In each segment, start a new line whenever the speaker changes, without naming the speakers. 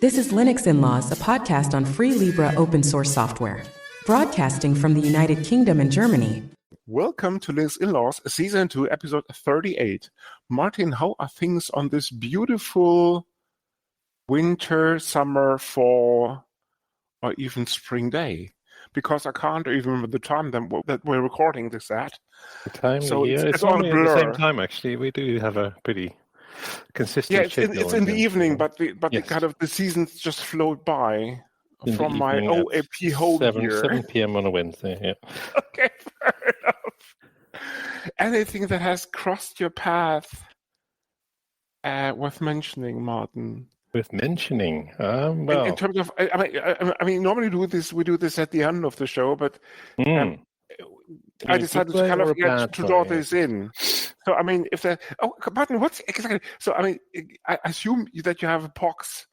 This is Linux In-Laws, a podcast on free Libre open source software, broadcasting from the United Kingdom and Germany.
Welcome to Linux In-Laws, Season 2, Episode 38. Martin, how are things on this beautiful winter, summer, fall, or even spring day? Because I can't even remember the time that we're recording this at.
The time
so
of year.
It's all a blur.
At the same time, actually. We do have a pretty consistent schedule.
It's in the evening, but
yes.
the seasons just flowed by
in
from my OAP whole year.
7 p.m. on a Wednesday, yeah.
Okay, fair enough. Anything that has crossed your path worth mentioning, Martin?
Worth mentioning?
Well, in terms of, I mean, normally we do this at the end of the show, but I decided to kind of draw this in. So, I mean, Martin, what's exactly? So, I mean, I assume that you have a pox.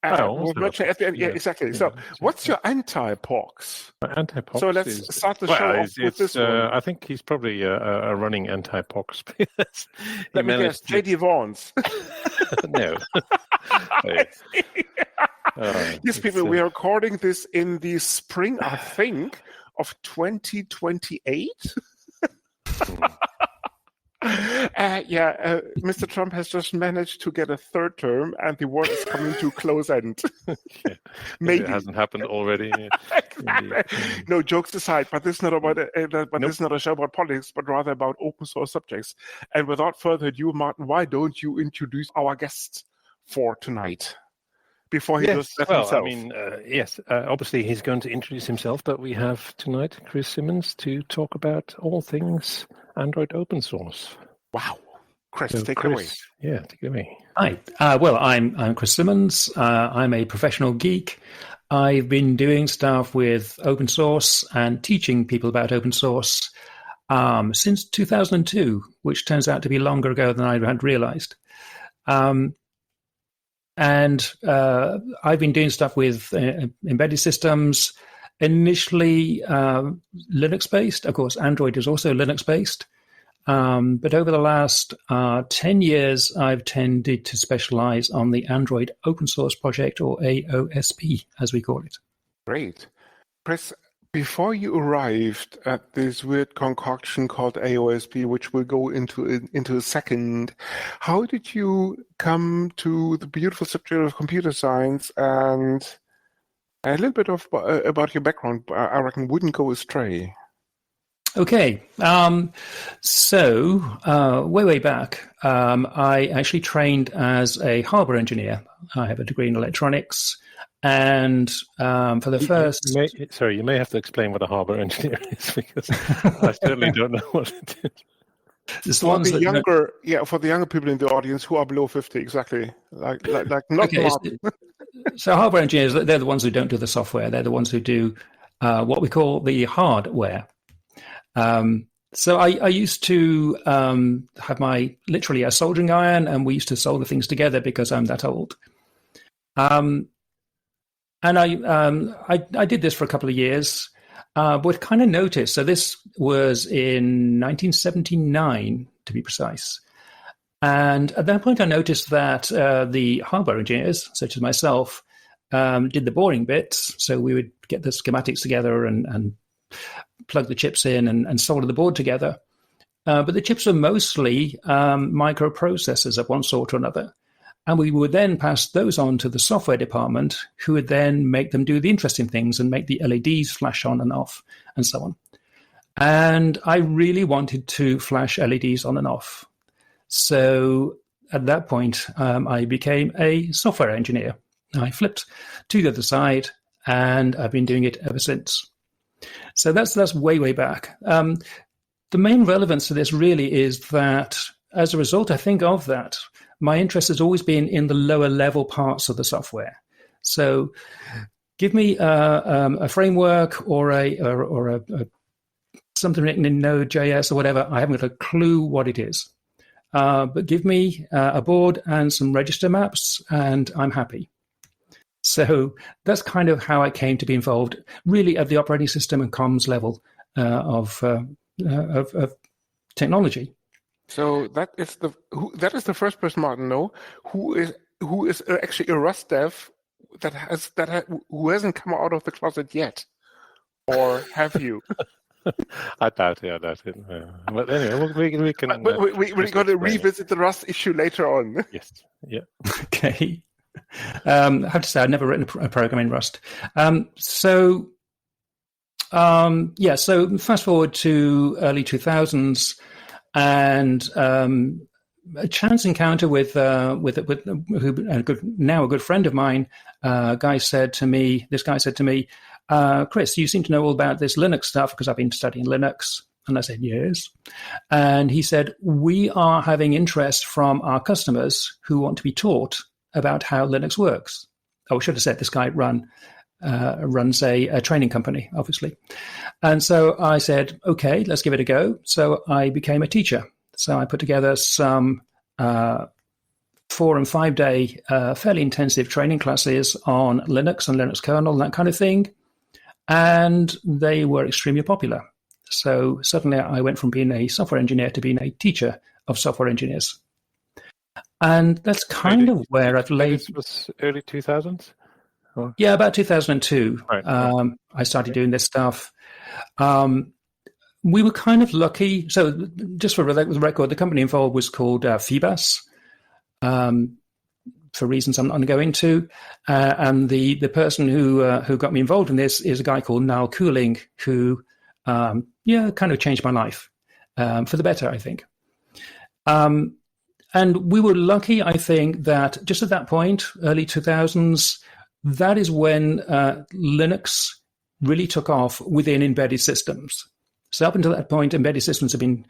At the end. Yeah, exactly. Yeah, so, what's your anti-pox?
Anti-pox.
So let's start the show off with this one.
I think he's probably a running anti-pox.
Let me guess, J.D. Vaughns.
No.
Yes, people, we are recording this in the spring, I think, of 2028. Mr. Trump has just managed to get a third term, and the war is coming to close end.
Maybe it hasn't happened already.
No, jokes aside, but this is not about this is not a show about politics, but rather about open source subjects. And without further ado, Martin, why don't you introduce our guest for tonight? Before he does that himself.
I mean, obviously he's going to introduce himself, but we have tonight Chris Simmonds to talk about all things Android open source.
Wow. Chris, take it away.
Yeah, take it away.
Hi. I'm Chris Simmonds. I'm a professional geek. I've been doing stuff with open source and teaching people about open source since 2002, which turns out to be longer ago than I had realized. And I've been doing stuff with embedded systems, initially Linux-based. Of course, Android is also Linux-based. But over the last 10 years, I've tended to specialize on the Android Open Source Project, or AOSP, as we call it.
Great. Chris, before you arrived at this weird concoction called AOSP, which we'll go into a second, how did you come to the beautiful subject of computer science? And a little bit about your background, I reckon, wouldn't go astray.
Okay. Way back, I actually trained as a hardware engineer. I have a degree in electronics. And for the first...
You may have to explain what a hardware engineer is, because I certainly don't know what it is.
For the younger people in the audience who are below 50, exactly. Like not
okay, so hardware engineers, they're the ones who don't do the software. They're the ones who do what we call the hardware. So I used to have literally a soldering iron, and we used to solder things together because I'm that old. And I did this for a couple of years, but kind of noticed. So this was in 1979, to be precise. And at that point, I noticed that the hardware engineers, such as myself, did the boring bits. So we would get the schematics together and plug the chips in and solder the board together. But the chips were mostly microprocessors of one sort or another. And we would then pass those on to the software department, who would then make them do the interesting things and make the LEDs flash on and off and so on. And I really wanted to flash LEDs on and off. So at that point, I became a software engineer. I flipped to the other side, and I've been doing it ever since. So that's way, way back. The main relevance to this really is that as a result, I think, of that, my interest has always been in the lower level parts of the software. So give me a framework or a something written in Node.js or whatever. I haven't got a clue what it is. But give me a board and some register maps, and I'm happy. So that's kind of how I came to be involved, really, at the operating system and comms level of technology.
So that is the first person, Martin, who is actually a Rust dev who hasn't come out of the closet yet, or have you?
I doubt it. Yeah. But anyway, we can.
We're going to revisit the Rust issue later on.
Yes. Yeah.
Okay. I have to say, I've never written a program in Rust. So fast forward to early 2000s, and a chance encounter with now a good friend of mine. This guy said to me, Chris, you seem to know all about this Linux stuff because I've been studying Linux. And I said, yes. And he said, we are having interest from our customers who want to be taught about how Linux works. I should have said this guy runs a training company, obviously. And so I said, okay, let's give it a go. So I became a teacher. So I put together some 4 and 5 day fairly intensive training classes on Linux and Linux kernel and that kind of thing. And they were extremely popular. So suddenly I went from being a software engineer to being a teacher of software engineers. And that's kind of where I've laid...
This was early 2000s? Or?
Yeah, about 2002.
Right.
I started doing this stuff. We were kind of lucky. So just for the record, the company involved was called Fibas, for reasons I'm not going to go into. And the person who got me involved in this is a guy called Niall Cooling, who kind of changed my life for the better, I think. And we were lucky, I think, that just at that point, early 2000s, that is when Linux really took off within embedded systems. So up until that point, embedded systems have been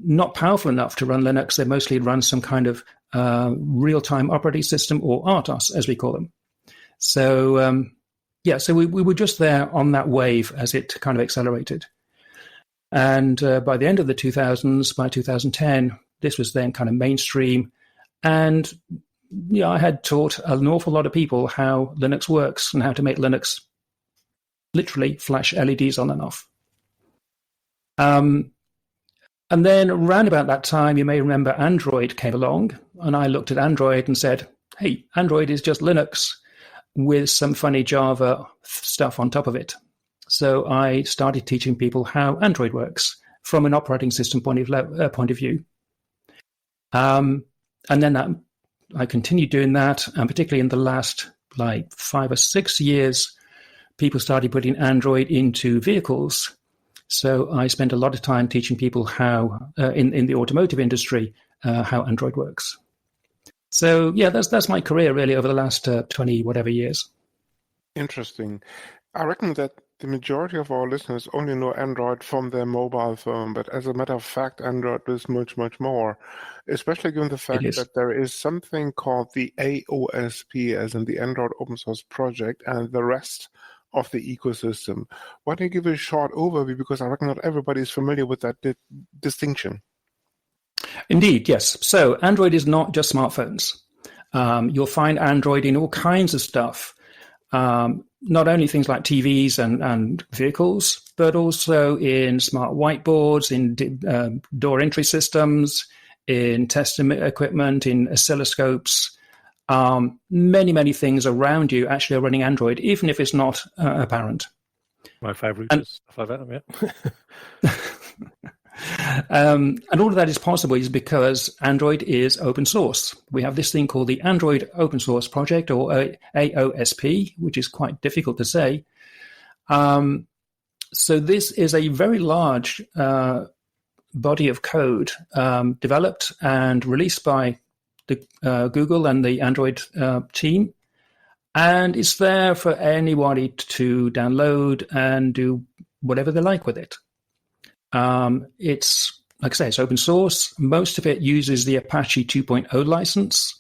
not powerful enough to run Linux. They mostly run some kind of real-time operating system, or RTOS, as we call them. So, so we were just there on that wave as it kind of accelerated. And by the end of the 2000s, by 2010, this was then kind of mainstream. And I had taught an awful lot of people how Linux works and how to make Linux literally flash LEDs on and off. And then around about that time, you may remember Android came along, and I looked at Android and said, hey, Android is just Linux with some funny Java stuff on top of it. So I started teaching people how Android works from an operating system point of view. And then I continued doing that, and particularly in the last 5 or 6 years, people started putting Android into vehicles. So I spent a lot of time teaching people how, in the automotive industry, how Android works. So that's my career really over the last 20 whatever years.
Interesting. I reckon that the majority of our listeners only know Android from their mobile phone, but as a matter of fact, Android is much, much more, especially given the fact that there is something called the AOSP, as in the Android Open Source Project, and the rest of the ecosystem. Why don't you give a short overview, because I reckon not everybody is familiar with that distinction.
Indeed, yes. So Android is not just smartphones. You'll find Android in all kinds of stuff. Not only things like TVs and vehicles, but also in smart whiteboards, in door entry systems, in test equipment, in oscilloscopes. Many, many things around you actually are running Android, even if it's not apparent.
Wi-Fi routers, stuff like that, yeah.
And all of that is possible is because Android is open source. We have this thing called the Android Open Source Project, or AOSP, which is quite difficult to say. So this is a very large body of code developed and released by the Google and the Android team. And it's there for anybody to download and do whatever they like with it. It's, like I say, it's open source. Most of it uses the Apache 2.0 license.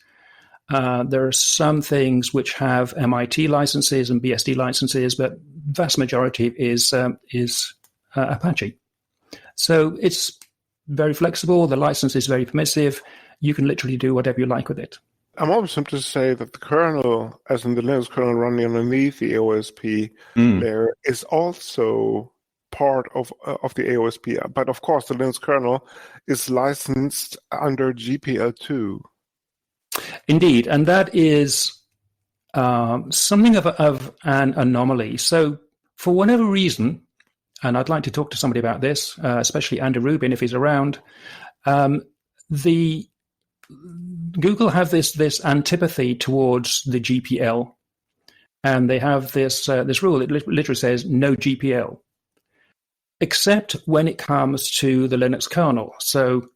There are some things which have MIT licenses and BSD licenses, but vast majority is Apache. So it's very flexible. The license is very permissive. You can literally do whatever you like with it.
I'm always tempted to say that the kernel, as in the Linux kernel running underneath the AOSP layer, is also part of the AOSP. But of course, the Linux kernel is licensed under GPL2.
Indeed, and that is something of an anomaly. So for whatever reason, and I'd like to talk to somebody about this, especially Andrew Rubin if he's around, the Google have this antipathy towards the GPL, and they have this rule. It literally says no GPL, except when it comes to the Linux kernel. So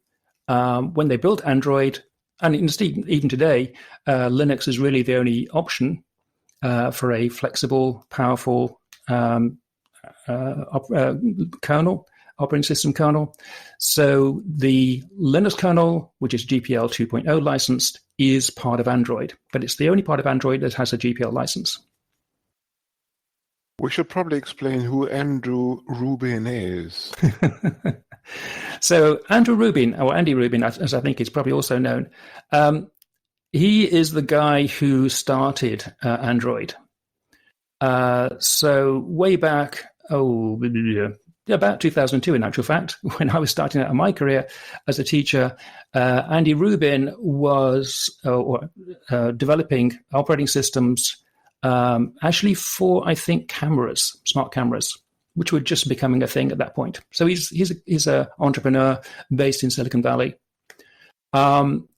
when they built Android, and even today, Linux is really the only option for a flexible, powerful operating system kernel. So the Linux kernel, which is GPL 2.0 licensed, is part of Android, but it's the only part of Android that has a GPL license.
We should probably explain who Andrew Rubin is.
So Andrew Rubin, or Andy Rubin, as I think is probably also known, he is the guy who started Android. So way back, about 2002, in actual fact, when I was starting out in my career as a teacher, Andy Rubin was developing operating systems actually for, I think, cameras, smart cameras, which were just becoming a thing at that point. So he's an entrepreneur based in Silicon Valley.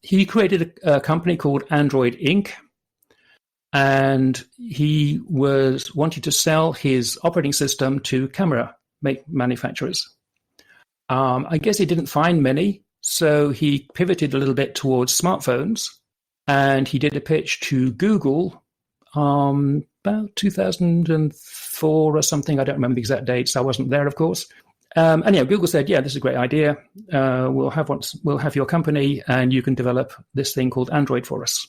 He created a company called Android Inc., and he was wanting to sell his operating system to camera manufacturers. I guess he didn't find many, so he pivoted a little bit towards smartphones, and he did a pitch to Google about 2004 or something. I don't remember the exact dates. I wasn't there, of course. And Google said, "Yeah, this is a great idea. We'll have your company, and you can develop this thing called Android for us."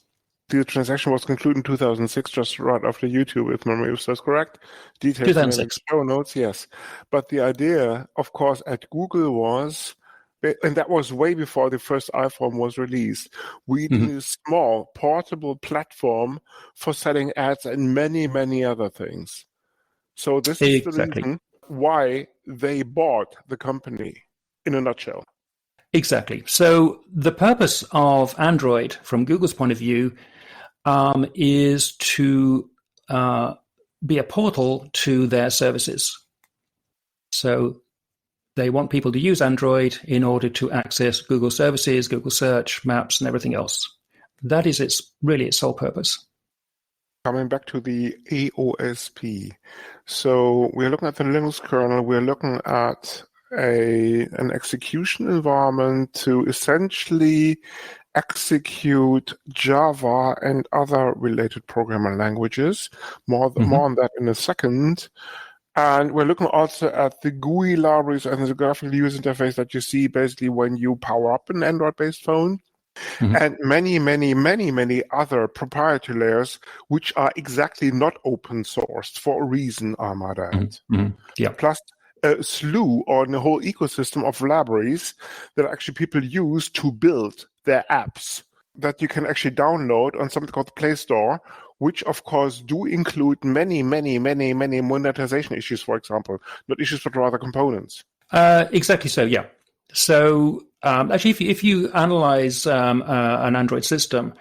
The transaction was concluded in 2006, just right after YouTube, if memory serves correct. Details
2006.
in the show notes, yes. But the idea, of course, at Google was, and that was way before the first iPhone was released, we need a small, portable platform for selling ads and many, many other things. So this is the reason why they bought the company, in a nutshell.
Exactly. So the purpose of Android, from Google's point of view, is to be a portal to their services. So they want people to use Android in order to access Google services, Google Search, Maps, and everything else. That is its sole purpose.
Coming back to the AOSP. So we're looking at the Linux kernel. We're looking at an execution environment to essentially execute Java and other related programming languages. More on that in a second. And we're looking also at the GUI libraries and the graphical user interface that you see basically when you power up an Android-based phone. And many, many, many, many other proprietary layers, which are exactly not open sourced for a reason, I might add.
Yeah.
Plus a slew or a whole ecosystem of libraries that actually people use to build their apps that you can actually download on something called the Play Store, which of course do include many, many, many, many monetization issues, for example, not issues but rather components.
Exactly so, yeah. So actually, if you analyze an Android system,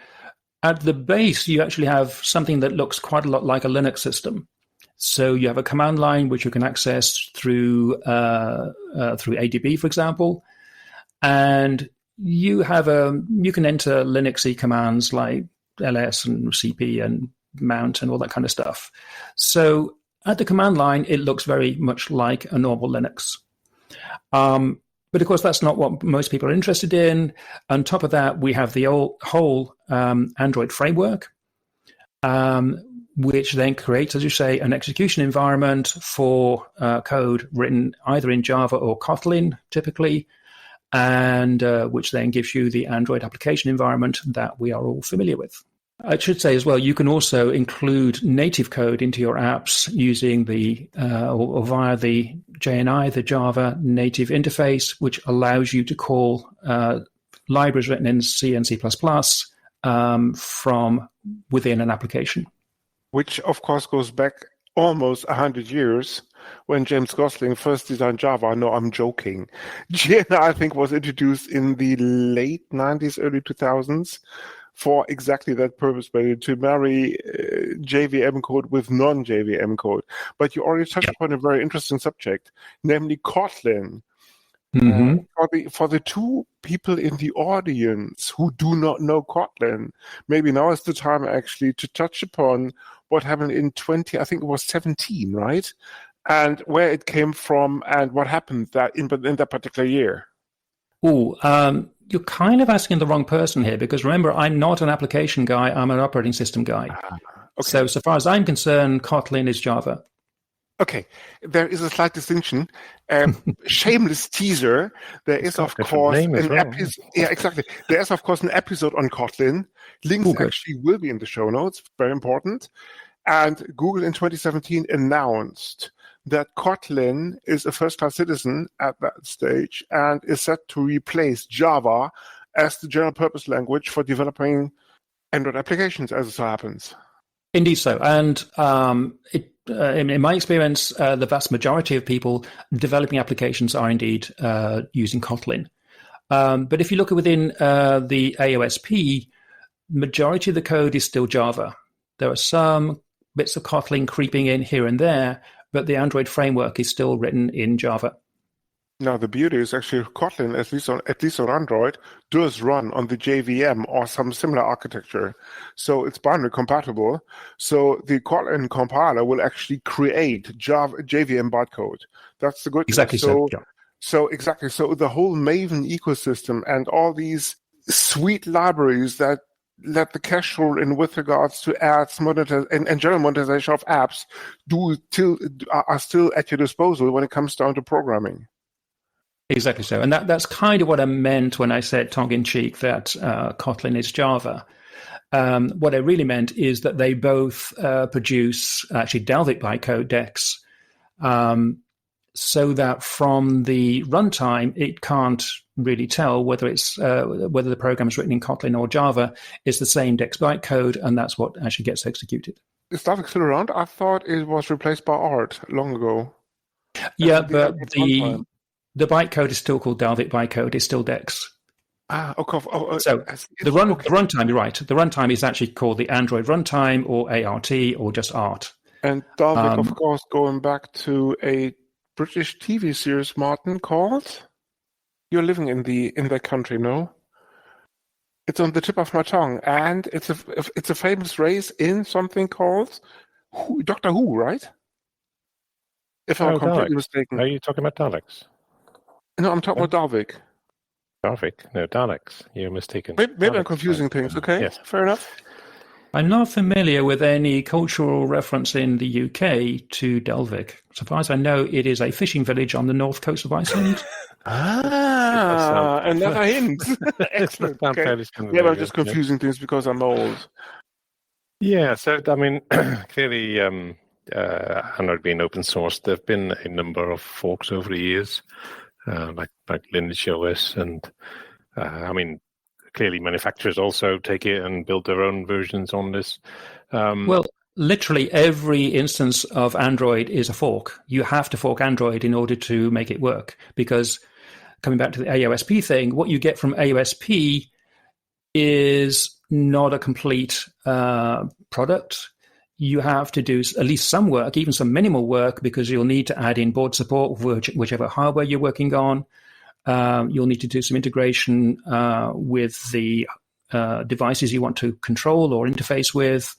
at the base, you actually have something that looks quite a lot like a Linux system. So you have a command line which you can access through ADB, for example, and you can enter Linuxy commands like ls and cp and mount and all that kind of stuff. So at the command line, it looks very much like a normal Linux. But of course, that's not what most people are interested in. On top of that, we have the whole Android framework, which then creates, as you say, an execution environment for code written either in Java or Kotlin, typically, and which then gives you the Android application environment that we are all familiar with. I should say as well, you can also include native code into your apps using the or via the JNI, the Java native interface, which allows you to call libraries written in C and C++ from within an application. Which,
of course, goes back almost 100 years when James Gosling first designed Java. No, I'm joking. JNI, I think, was introduced in the late 90s, early 2000s for exactly that purpose, to marry JVM code with non-JVM code. But you already touched upon a very interesting subject, namely Kotlin. For the two people in the audience who do not know Kotlin, maybe now is the time actually to touch upon what happened in 2017, right? And where it came from and what happened in that particular year.
You're kind of asking the wrong person here, because remember, I'm not an application guy, I'm an operating system guy. So far as I'm concerned, Kotlin is Java.
Okay, there is a slight distinction. Shameless teaser. There is, of course, an episode. Yeah, exactly. There is, of course, an episode on Kotlin. Links actually will be in the show notes. Very important. And Google in 2017 announced that Kotlin is a first-class citizen at that stage and is set to replace Java as the general-purpose language for developing Android applications, as it so happens.
Indeed so. And in my experience, the vast majority of people developing applications are indeed using Kotlin. But if you look at within the AOSP, majority of the code is still Java. There are some bits of Kotlin creeping in here and there, but the Android framework is still written in Java.
Now, the beauty is actually Kotlin, at least on Android, does run on the JVM or some similar architecture. So it's binary compatible. So the Kotlin compiler will actually create JVM bytecode. That's the good
exactly
news.
So
exactly. So the whole Maven ecosystem and all these sweet libraries that let the cache roll in with regards to ads, and general monetization of apps are still at your disposal when it comes down to programming.
Exactly so. And that's kind of what I meant when I said tongue-in-cheek that Kotlin is Java. What I really meant is that they both produce actually Dalvik bytecode decks, so that from the runtime, it can't really tell whether the program is written in Kotlin or Java. It's the same dex bytecode, and that's what actually gets executed.
Is Dalvik still around? I thought it was replaced by Art long ago.
Yeah, but the bytecode is still called Dalvik bytecode. It's still dex.
Okay.
So the runtime, you're right. The runtime is actually called the Android runtime or ART or just ART.
And Dalvik, of course, going back to a British TV series, Martin, called... You're living in that country, no? It's on the tip of my tongue, and it's a famous race in something called Doctor Who, right? If I'm completely mistaken.
Are you talking about Daleks?
No, I'm talking about Dalvik.
Dalvik? No, Daleks. You're mistaken.
Maybe I'm confusing things. Okay, yes. Fair enough.
I'm not familiar with any cultural reference in the UK to Dalvik. So far as I know, it is a fishing village on the north coast of Iceland.
Another hint. Excellent. Okay. Yeah, but I'm just confusing things because I'm old.
Yeah, so I mean, clearly, Android being open source, there have been a number of forks over the years, like Lineage OS, and I mean, clearly manufacturers also take it and build their own versions on this.
Well, literally every instance of Android is a fork. You have to fork Android in order to make it work, because coming back to the AOSP thing, what you get from AOSP is not a complete product. You have to do at least some work, even some minimal work, because you'll need to add in board support for whichever hardware you're working on. You'll need to do some integration with the devices you want to control or interface with,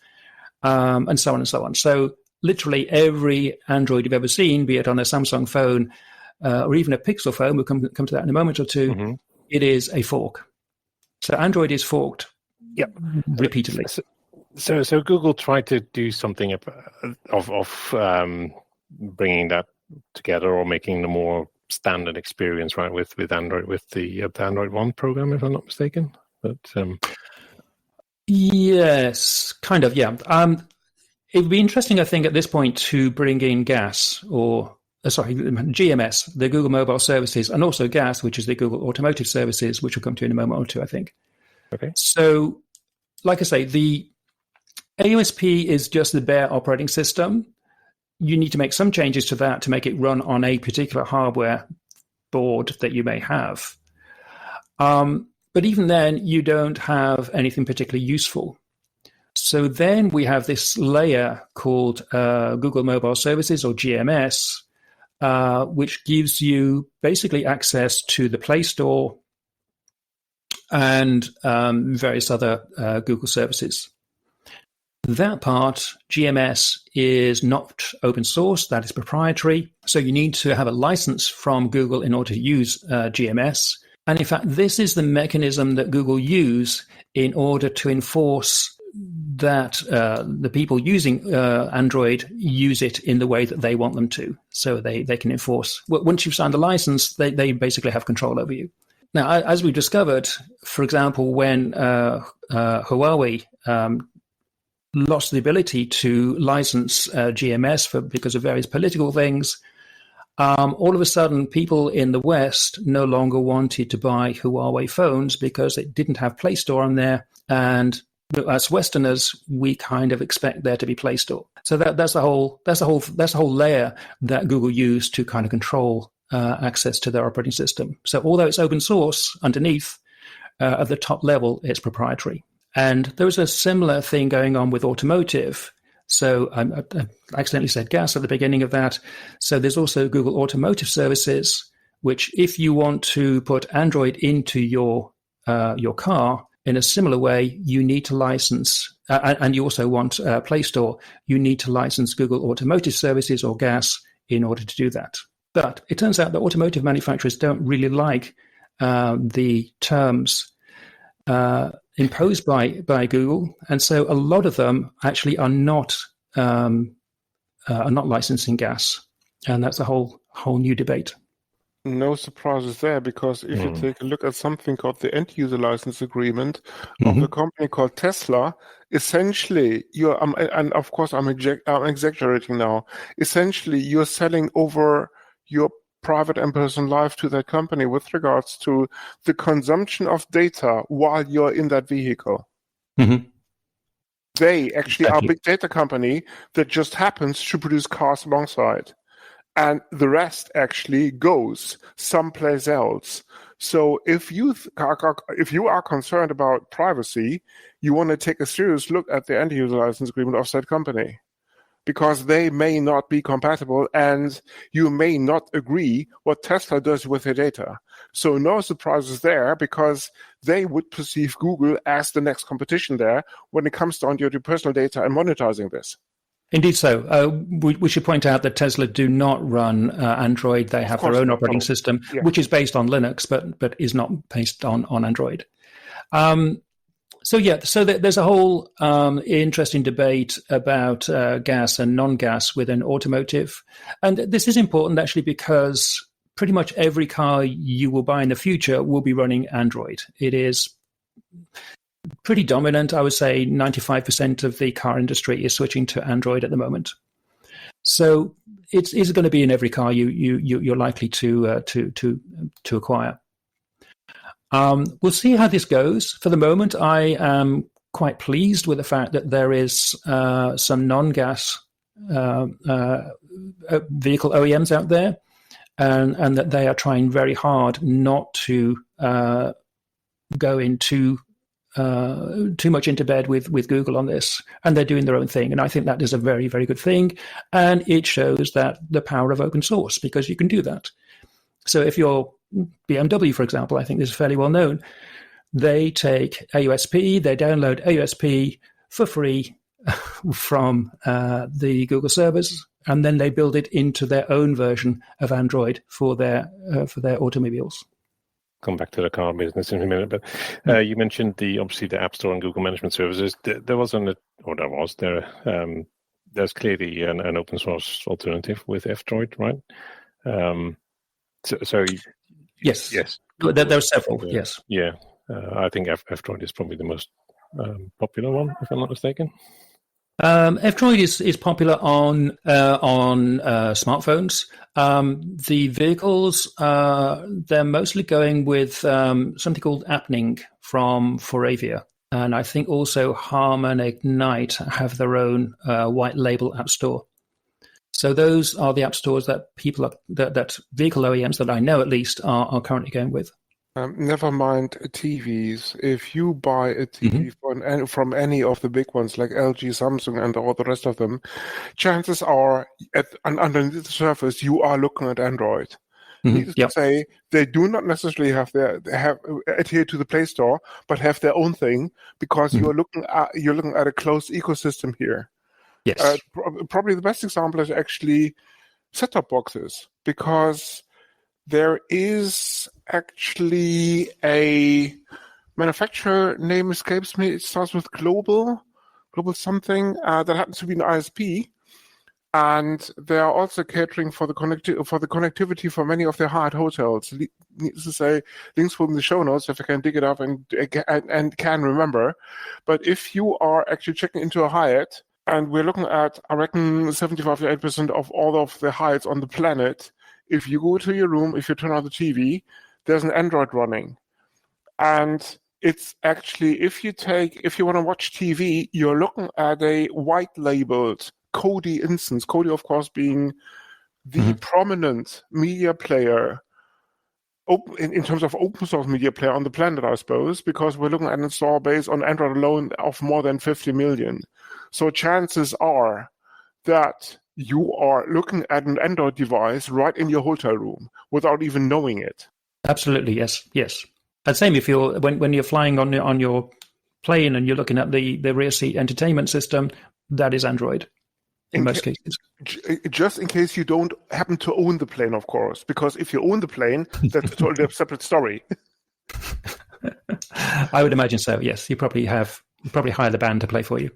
and so on and so on. So literally every Android you've ever seen, be it on a Samsung phone or even a Pixel phone, we'll come to that in a moment or two, it is a fork. So Android is forked repeatedly.
So Google tried to do something of bringing that together or making the more standard experience, right, with Android, with the Android One program, if I'm not mistaken. But
yes, kind of, yeah. It would be interesting, I think, at this point to bring in GAS GMS, the Google Mobile Services, and also GAS, which is the Google Automotive Services, which we'll come to in a moment or two, I think.
Okay.
So, like I say, the AOSP is just the bare operating system. You need to make some changes to that to make it run on a particular hardware board that you may have. But But even then, you don't have anything particularly useful. So then we have this layer called Google Mobile Services, or GMS, which gives you basically access to the Play Store and various other Google services. That part, GMS, is not open source, that is proprietary. So you need to have a license from Google in order to use GMS. And in fact, this is the mechanism that Google use in order to enforce that the people using Android use it in the way that they want them to. So they can enforce. Once you've signed the license, they basically have control over you. Now, as we discovered, for example, when Huawei lost the ability to license GMS because of various political things, all of a sudden people in the West no longer wanted to buy Huawei phones because it didn't have Play Store on there. And as Westerners, we kind of expect there to be Play Store. So that's the whole layer that Google used to kind of control access to their operating system. So although it's open source underneath, at the top level, it's proprietary. And there was a similar thing going on with automotive. So I accidentally said gas at the beginning of that. So there's also Google Automotive Services, which if you want to put Android into your car in a similar way, you need to license, and you also want Play Store, you need to license Google Automotive Services or GAS in order to do that. But it turns out that automotive manufacturers don't really like the terms imposed by Google, and so a lot of them actually are not licensing GAS, and that's a whole new debate.
No surprises there, because if you take a look at something called the end user license agreement of a company called Tesla, essentially and of course I'm exaggerating now. Essentially, you're selling over your private and personal life to that company with regards to the consumption of data while you're in that vehicle. Mm-hmm. They actually are a big data company that just happens to produce cars alongside. And the rest actually goes someplace else. So if you are concerned about privacy, you want to take a serious look at the end-user license agreement of that company, because they may not be compatible and you may not agree what Tesla does with their data. So no surprises there, because they would perceive Google as the next competition there when it comes down to your personal data and monetizing this.
Indeed so. We should point out that Tesla do not run Android. They have their own operating system, which is based on Linux, but is not based on Android. So there's a whole interesting debate about gas and non-gas within automotive. And this is important actually, because pretty much every car you will buy in the future will be running Android. It is pretty dominant. I would say 95% of the car industry is switching to Android at the moment. So it's going to be in every car you're likely to acquire. We'll see how this goes. For the moment, I am quite pleased with the fact that there is some non-gas vehicle OEMs out there, and that they are trying very hard not to go into too much into bed with Google on this, and they're doing their own thing. And I think that is a very, very good thing. And it shows that the power of open source, because you can do that. So if you're BMW, for example, I think this is fairly well known, they take AOSP, they download AOSP for free from the Google servers, and then they build it into their own version of Android for their automobiles.
Come back to the car business in a minute, but you mentioned obviously the App Store and Google Management Services. There's clearly an open source alternative with F-Droid, right?
Yes. There are several. Yes.
Yeah, I think F-Droid is probably the most popular one, if I'm not mistaken.
F-Droid is popular on smartphones. The vehicles, they're mostly going with something called Appning from Foravia. And I think also Harm and Ignite have their own white label app store. So those are the app stores that that vehicle OEMs that I know at least are currently going with.
Never mind TVs. If you buy a TV from any of the big ones like LG, Samsung, and all the rest of them, chances are underneath the surface you are looking at Android. Needless to say, they do not necessarily have adhere to the Play Store, but have their own thing because you're looking at a closed ecosystem here.
Yes,
probably the best example is actually set-top boxes, because there is actually a manufacturer, name escapes me. It starts with Global something, that happens to be an ISP. And they are also catering for the connectivity for many of their high-end hotels. Needless to say, links will be in the show notes if I can dig it up and can remember. But if you are actually checking into a Hyatt, and we're looking at, I reckon, 75 to 8% of all of the Hyatts on the planet, if you go to your room, if you turn on the TV, there's an Android running. And it's actually, if you want to watch TV, you're looking at a white-labeled Kodi instance. Kodi, of course, being the prominent media player in terms of open source media player on the planet, I suppose, because we're looking at an install base on Android alone of more than 50 million. So chances are that you are looking at an Android device right in your hotel room without even knowing it.
Absolutely, yes. And same if you're when you're flying on your plane and you're looking at the rear seat entertainment system, that is Android. In most cases.
Just in case you don't happen to own the plane, of course, because if you own the plane, that's a totally separate story.
I would imagine so, yes. You probably hire the band to play for you.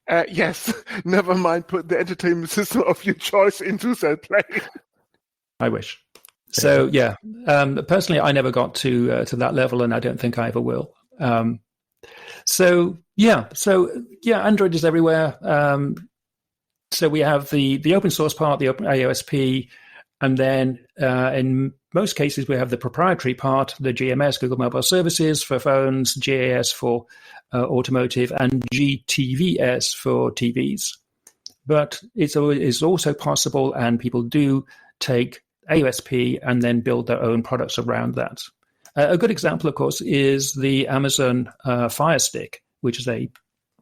Yes, never mind put the entertainment system of your choice into that plane.
I wish. So, yeah, personally, I never got to that level, and I don't think I ever will. So, Android is everywhere. So we have the open source part, the open AOSP, and then in most cases we have the proprietary part, the GMS, Google Mobile Services for phones, GAS for automotive, and GTVS for TVs. But it's also possible, and people do take AOSP and then build their own products around that. A good example, of course, is the Amazon Fire Stick, which is a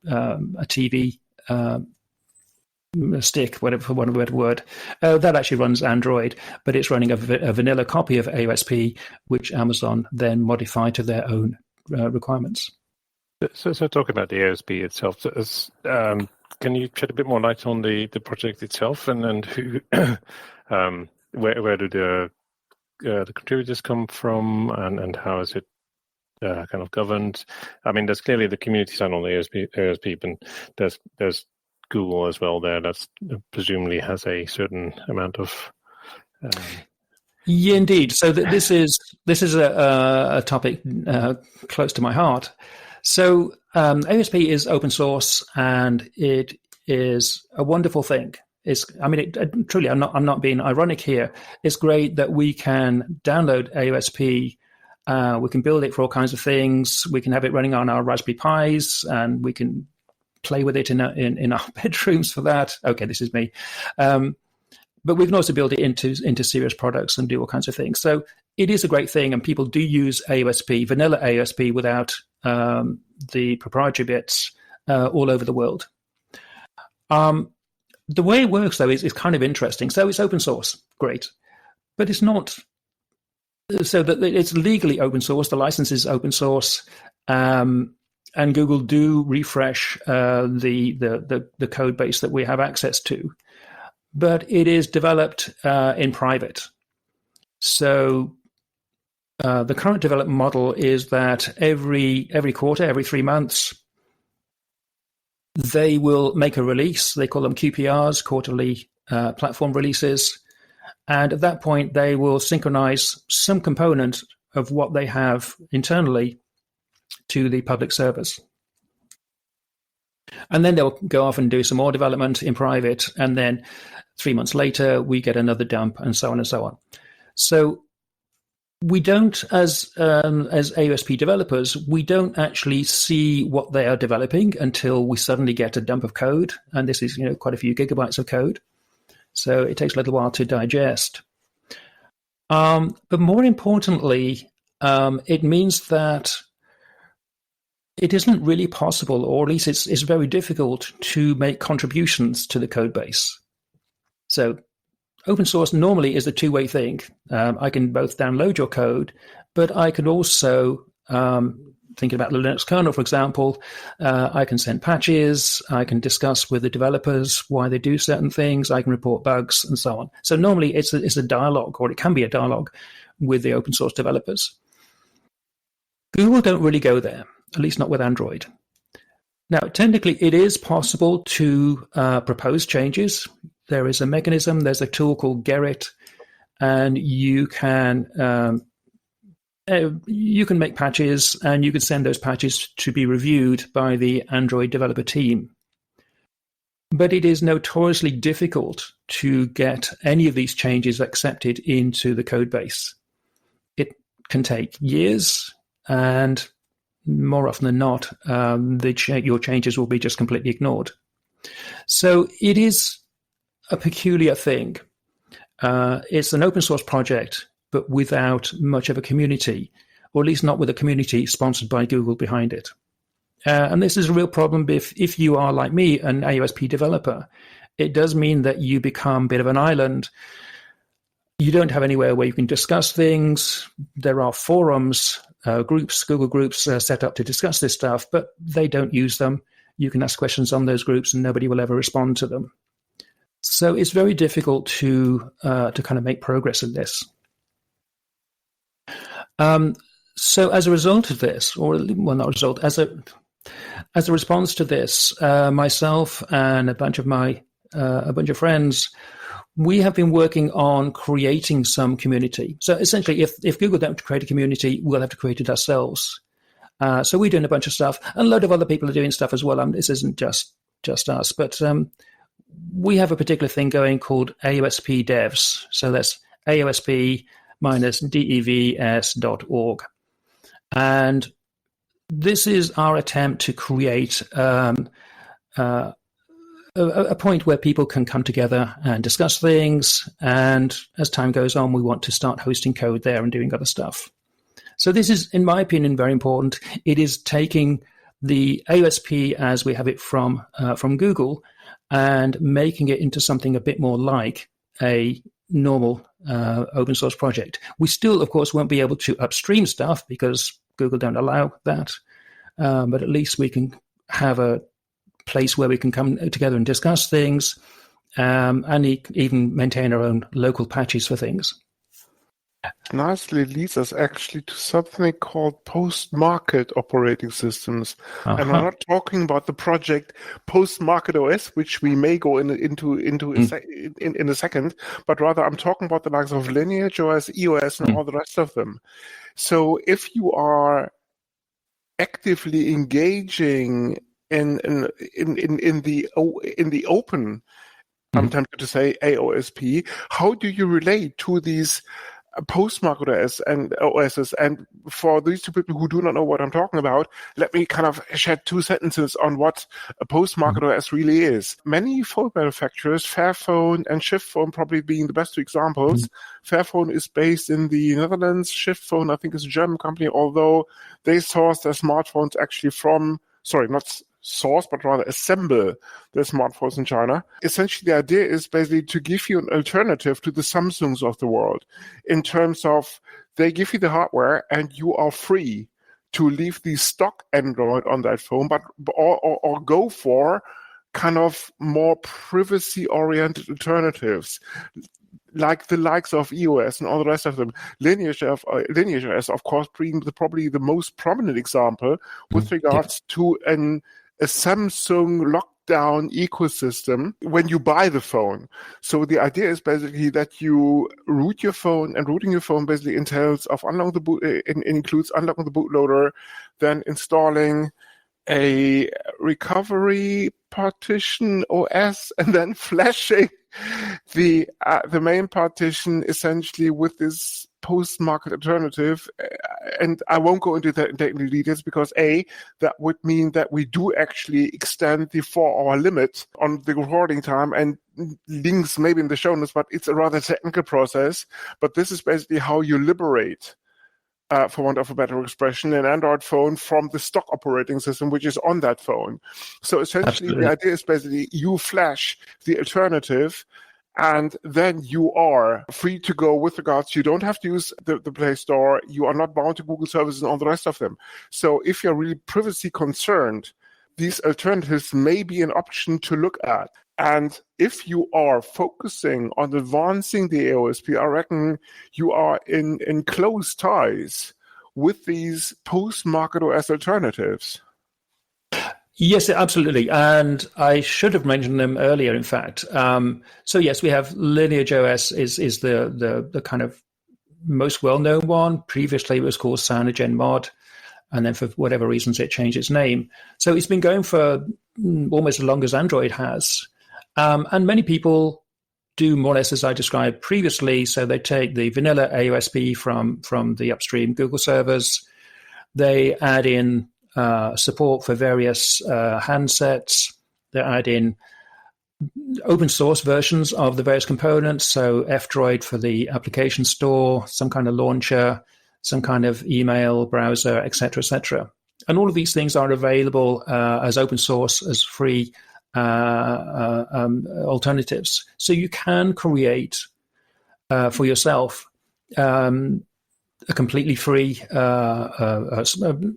TV stick, whatever, for one of a better word, that actually runs Android, but it's running a vanilla copy of AOSP, which Amazon then modify to their own requirements.
So talking about the AOSP itself, can you shed a bit more light on the project itself, and who, where do the contributors come from, and how is it kind of governed? I mean, there's clearly the community side on the AOSP, but there's Google as well there. That's presumably has a certain amount of.
Yeah, indeed. So this is a topic close to my heart. So AOSP is open source, and it is a wonderful thing. Truly, I'm not being ironic here. It's great that we can download AOSP. We can build it for all kinds of things. We can have it running on our Raspberry Pis, and we can play with it in our bedrooms for that. Okay, this is me. But we can also build it into serious products and do all kinds of things. So it is a great thing, and people do use AOSP, vanilla AOSP, without the proprietary bits all over the world. The way it works, though, is kind of interesting. So it's open source, great. But it's not so that it's legally open source. The license is open source. And Google do refresh the code base that we have access to, but it is developed in private. So the current development model is that every quarter, every 3 months, they will make a release. They call them QPRs, quarterly platform releases, and at that point they will synchronize some component of what they have internally to the public servers. And then they'll go off and do some more development in private, and then 3 months later we get another dump, and so on and so on. So we don't, as AOSP developers, we don't actually see what they are developing until we suddenly get a dump of code, and this is quite a few gigabytes of code. So it takes a little while to digest. But more importantly, it means that it isn't really possible, or at least it's very difficult to make contributions to the code base. So open source normally is a two-way thing. I can both download your code, but I can also, thinking about the Linux kernel, for example, I can send patches, I can discuss with the developers why they do certain things, I can report bugs, and so on. So normally it's a dialogue, or it can be a dialogue with the open source developers. Google don't really go there, at least not with Android. Now, technically, it is possible to propose changes. There is a mechanism, there's a tool called Gerrit, and you can make patches, and you can send those patches to be reviewed by the Android developer team. But it is notoriously difficult to get any of these changes accepted into the code base. It can take years, and more often than not, your changes will be just completely ignored. So it is a peculiar thing. It's an open source project, but without much of a community, or at least not with a community sponsored by Google behind it. And this is a real problem if you are, like me, an AOSP developer. It does mean that you become a bit of an island. You don't have anywhere where you can discuss things. There are forums, groups, Google groups set up to discuss this stuff, but they don't use them. You can ask questions on those groups and nobody will ever respond to them. So it's very difficult to kind of make progress in this. So as a result of this, or well, not a result, as a response to this, myself and a bunch of friends, we have been working on creating some community. So essentially, if Google don't create a community, we'll have to create it ourselves. So we're doing a bunch of stuff, and a load of other people are doing stuff as well. This isn't just us, but we have a particular thing going called AOSP Devs. So that's AOSP-devs.org. And this is our attempt to create a point where people can come together and discuss things. And as time goes on, we want to start hosting code there and doing other stuff. So this is, in my opinion, very important. It is taking the AOSP as we have it from Google and making it into something a bit more like a normal open source project. We still, of course, won't be able to upstream stuff because Google don't allow that. But at least we can have a place where we can come together and discuss things, and even maintain our own local patches for things.
Nicely leads us actually to something called post-market operating systems. And I'm not talking about the project Post-Market OS, which we may go into in a second, but rather I'm talking about the likes of Lineage OS, EOS, and all the rest of them. So if you are actively engaging in the open, I'm tempted to say AOSP, how do you relate to these post-market OS and OSs? And for these two people who do not know what I'm talking about, let me kind of shed two sentences on what a post-market OS really is. Many phone manufacturers, Fairphone and Shiftphone probably being the best two examples. Fairphone is based in the Netherlands. Shiftphone, I think, is a German company, although they source their smartphones actually but rather assemble their smartphones in China. Essentially, the idea is basically to give you an alternative to the Samsungs of the world in terms of they give you the hardware and you are free to leave the stock Android on that phone, or go for kind of more privacy-oriented alternatives, like the likes of EOS and all the rest of them. Lineage OS, of course, being probably the most prominent example with regards to a Samsung lockdown ecosystem when you buy the phone. So the idea is basically that you root your phone, and rooting your phone basically entails of unlocking the boot. It includes unlocking the bootloader, then installing a recovery partition OS, and then flashing the main partition essentially with this post-market alternative. And I won't go into that in technical details because that would mean that we do actually extend the 4-hour limit on the recording time, and links maybe in the show notes, but it's a rather technical process. But this is basically how you liberate for want of a better expression, an Android phone from the stock operating system, which is on that phone. So essentially,
Absolutely.
The idea is basically you flash the alternative, and then you are free to go with regards. You don't have to use the Play Store. You are not bound to Google services and all the rest of them. So if you're really privacy concerned, these alternatives may be an option to look at. And if you are focusing on advancing the AOSP, I reckon you are in close ties with these post-market OS alternatives.
Yes, absolutely. And I should have mentioned them earlier, in fact. So yes, we have Lineage OS is the kind of most well-known one. Previously, it was called CyanogenMod. And then for whatever reasons, it changed its name. So it's been going for almost as long as Android has. And many people do more or less as I described previously. So they take the vanilla AOSP from the upstream Google servers. They add in support for various handsets. They add in open source versions of the various components. So F-Droid for the application store, some kind of launcher, some kind of email browser, etc., etc. And all of these things are available as open source, as free alternatives. So you can create for yourself a completely free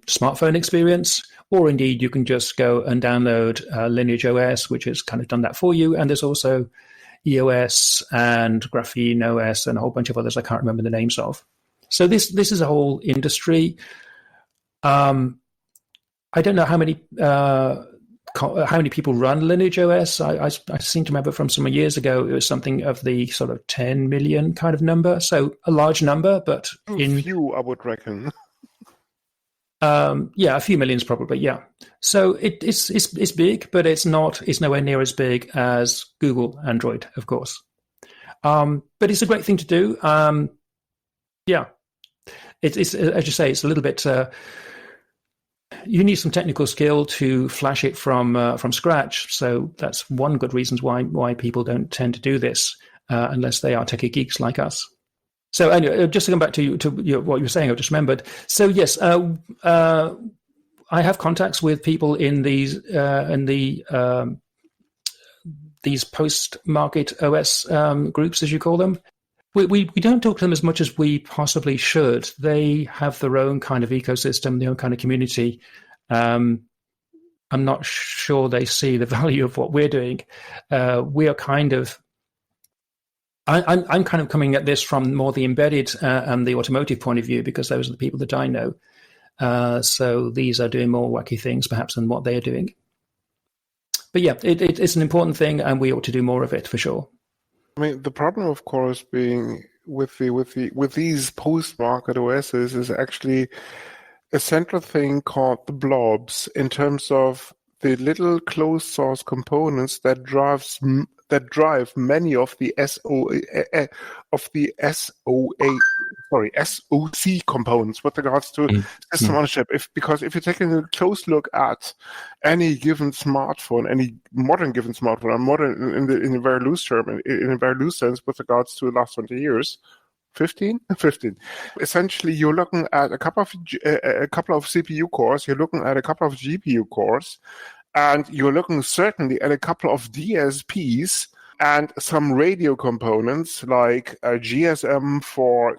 smartphone experience, or indeed you can just go and download Lineage OS, which has kind of done that for you. And there's also EOS and Graphene OS and a whole bunch of others I can't remember the names of. So this is a whole industry. I don't know how many people run Lineage OS. I seem to remember from some years ago, it was something of the sort of 10 million kind of number. So a large number, but
few, I would reckon.
A few millions probably, yeah. So it's big, but it's nowhere near as big as Google Android, of course. But it's a great thing to do. It's as you say, it's a little bit. You need some technical skill to flash it from scratch. So that's one good reason why people don't tend to do this unless they are techie geeks like us. So anyway, just to come back to what you were saying, I just remembered. So yes, I have contacts with people in these post-market OS groups, as you call them. We don't talk to them as much as we possibly should. They have their own kind of ecosystem, their own kind of community. I'm not sure they see the value of what we're doing. We are kind of. I'm kind of coming at this from more the embedded and the automotive point of view, because those are the people that I know. So these are doing more wacky things perhaps than what they are doing. But yeah, it's an important thing, and we ought to do more of it for sure.
I mean, the problem, of course, being with these post-market OSs is actually a central thing called the blobs, in terms of the little closed source components that drive many of the SOC components with regards to system ownership. Because if you're taking a close look at any given smartphone, any modern given smartphone, modern in a very loose term, in a very loose sense, with regards to the last 20 years, 15. Essentially, you're looking at a couple of CPU cores. You're looking at a couple of GPU cores. And you're looking certainly at a couple of DSPs and some radio components like GSM for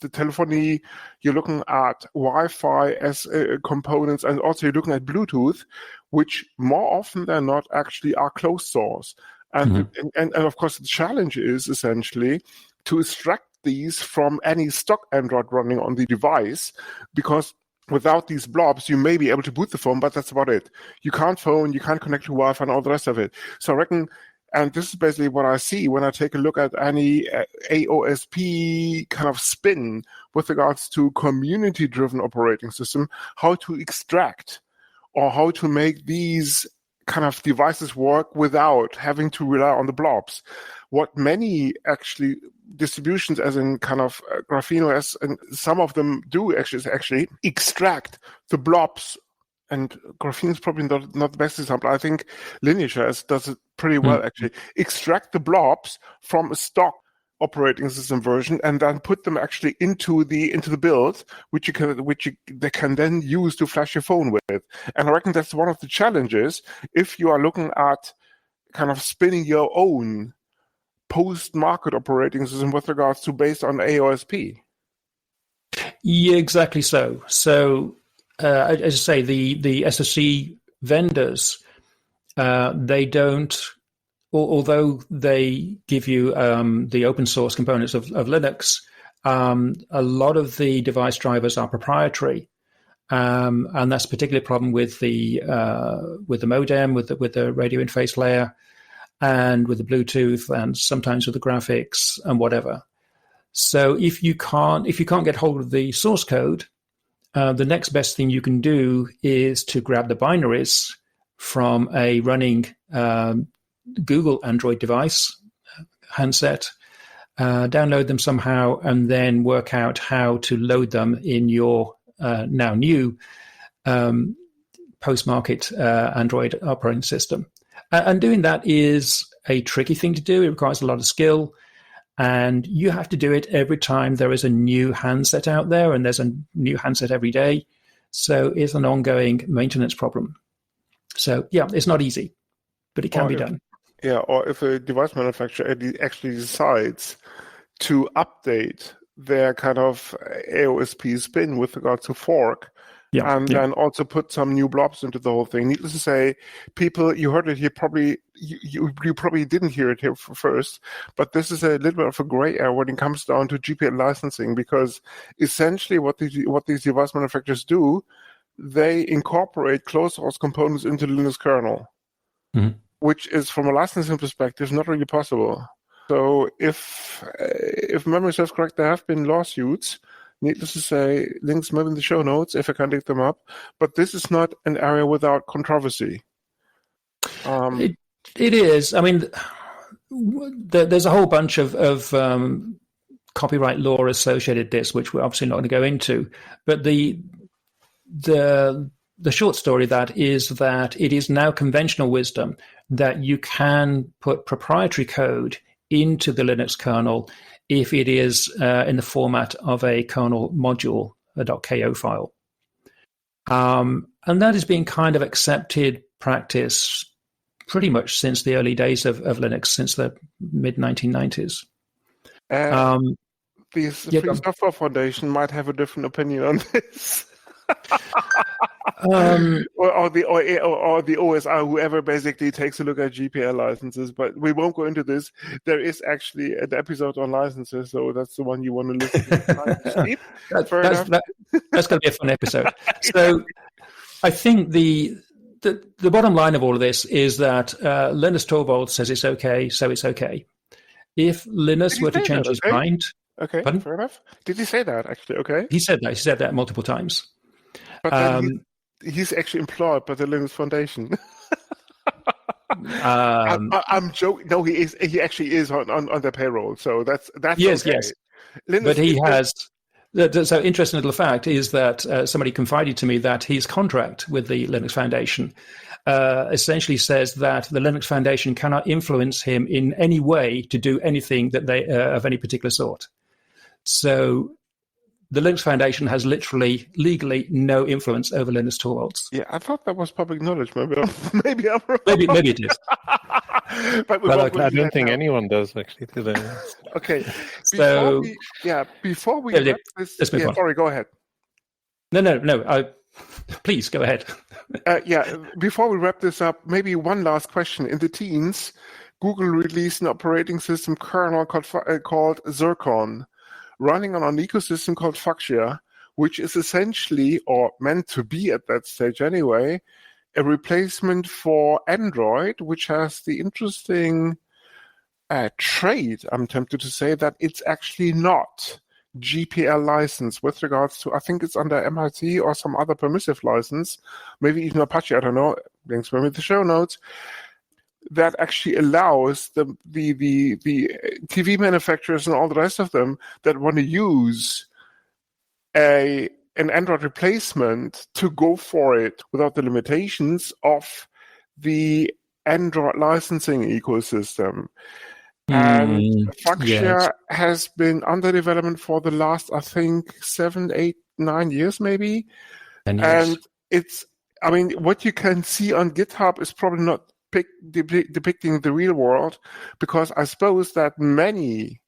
the telephony. You're looking at Wi-Fi as components, and also you're looking at Bluetooth, which more often than not actually are closed source. And of course, the challenge is essentially to extract these from any stock Android running on the device, because without these blobs, you may be able to boot the phone, but that's about it. You can't phone, you can't connect to Wi-Fi and all the rest of it. So I reckon, and this is basically what I see when I take a look at any AOSP kind of spin with regards to community-driven operating system, how to extract or how to make these kind of devices work without having to rely on the blobs. What many actually distributions, as in kind of Graphene OS, and some of them do actually extract the blobs. And Graphene is probably not the best example. I think Lineage OS does it pretty well, actually. Extract the blobs from a stock operating system version and then put them actually into the build, which they can then use to flash your phone with. And I reckon that's one of the challenges if you are looking at kind of spinning your own post-market operating system with regards to based on AOSP.
Yeah, exactly so. So, as I say, the SoC vendors, they don't, although they give you the open source components of Linux, a lot of the device drivers are proprietary. And that's a particular problem with the modem, with the radio interface layer, and with the Bluetooth, and sometimes with the graphics and whatever. So if you can't get hold of the source code, the next best thing you can do is to grab the binaries from a running Google Android device, handset, download them somehow, and then work out how to load them in your now new post-market Android operating system. And doing that is a tricky thing to do. It requires a lot of skill. And you have to do it every time there is a new handset out there, and there's a new handset every day. So it's an ongoing maintenance problem. So, yeah, it's not easy, but it can be done.
Yeah, or if a device manufacturer actually decides to update their kind of AOSP spin with regard to fork, then also put some new blobs into the whole thing. Needless to say, people, you heard it here, probably you probably didn't hear it here first, but this is a little bit of a gray area when it comes down to GPL licensing, because essentially what these device manufacturers do, they incorporate closed source components into the Linux kernel, which is, from a licensing perspective, not really possible. So if memory serves correct, there have been lawsuits. Needless to say, links maybe in the show notes if I can dig them up. But this is not an area without controversy.
It is. I mean, there's a whole bunch of copyright law associated with this, which we're obviously not going to go into. But the short story of that is that it is now conventional wisdom that you can put proprietary code into the Linux kernel if it is in the format of a kernel module, a .ko file. And that is being kind of accepted practice pretty much since the early days of Linux, since the mid-1990s.
The Free Software Foundation might have a different opinion on this. or the OSR, whoever basically takes a look at GPL licenses, but we won't go into this. There is actually an episode on licenses, so that's the one you want to listen to. That's
going to be a fun episode. So I think the bottom line of all of this is that Linus Torvalds says it's okay, so it's okay. If Linus were to change his mind...
Okay, pardon? Fair enough. Did he say that, actually? Okay.
He said that. He said that multiple times.
But then he's actually employed by the Linux Foundation. I'm joking. No, he is. He actually is on their payroll. So that's
yes,
okay.
Yes. But he has. So interesting little fact is that somebody confided to me that his contract with the Linux Foundation essentially says that the Linux Foundation cannot influence him in any way to do anything that they of any particular sort. So the Linux Foundation has literally, legally, no influence over Linus Torvalds.
Yeah, I thought that was public knowledge. Maybe I'm wrong.
Maybe it is.
But
I don't think anyone does, actually, today.
Okay. Before we wrap this... sorry, go ahead.
No. Please, go ahead.
Before we wrap this up, maybe one last question. In the teens, Google released an operating system kernel called Zircon, running on an ecosystem called Fuchsia, which is essentially, or meant to be at that stage anyway, a replacement for Android, which has the interesting trait, I'm tempted to say, that it's actually not GPL license with regards to, I think it's under MIT or some other permissive license, maybe even Apache, I don't know, links maybe in the show notes, that actually allows the TV manufacturers and all the rest of them that want to use an Android replacement to go for it without the limitations of the Android licensing ecosystem. And Fuchsia has been under development for the last, I think, 7, 8, 9 years, maybe.
10 years.
And what you can see on GitHub is probably not depicting the real world, because I suppose that many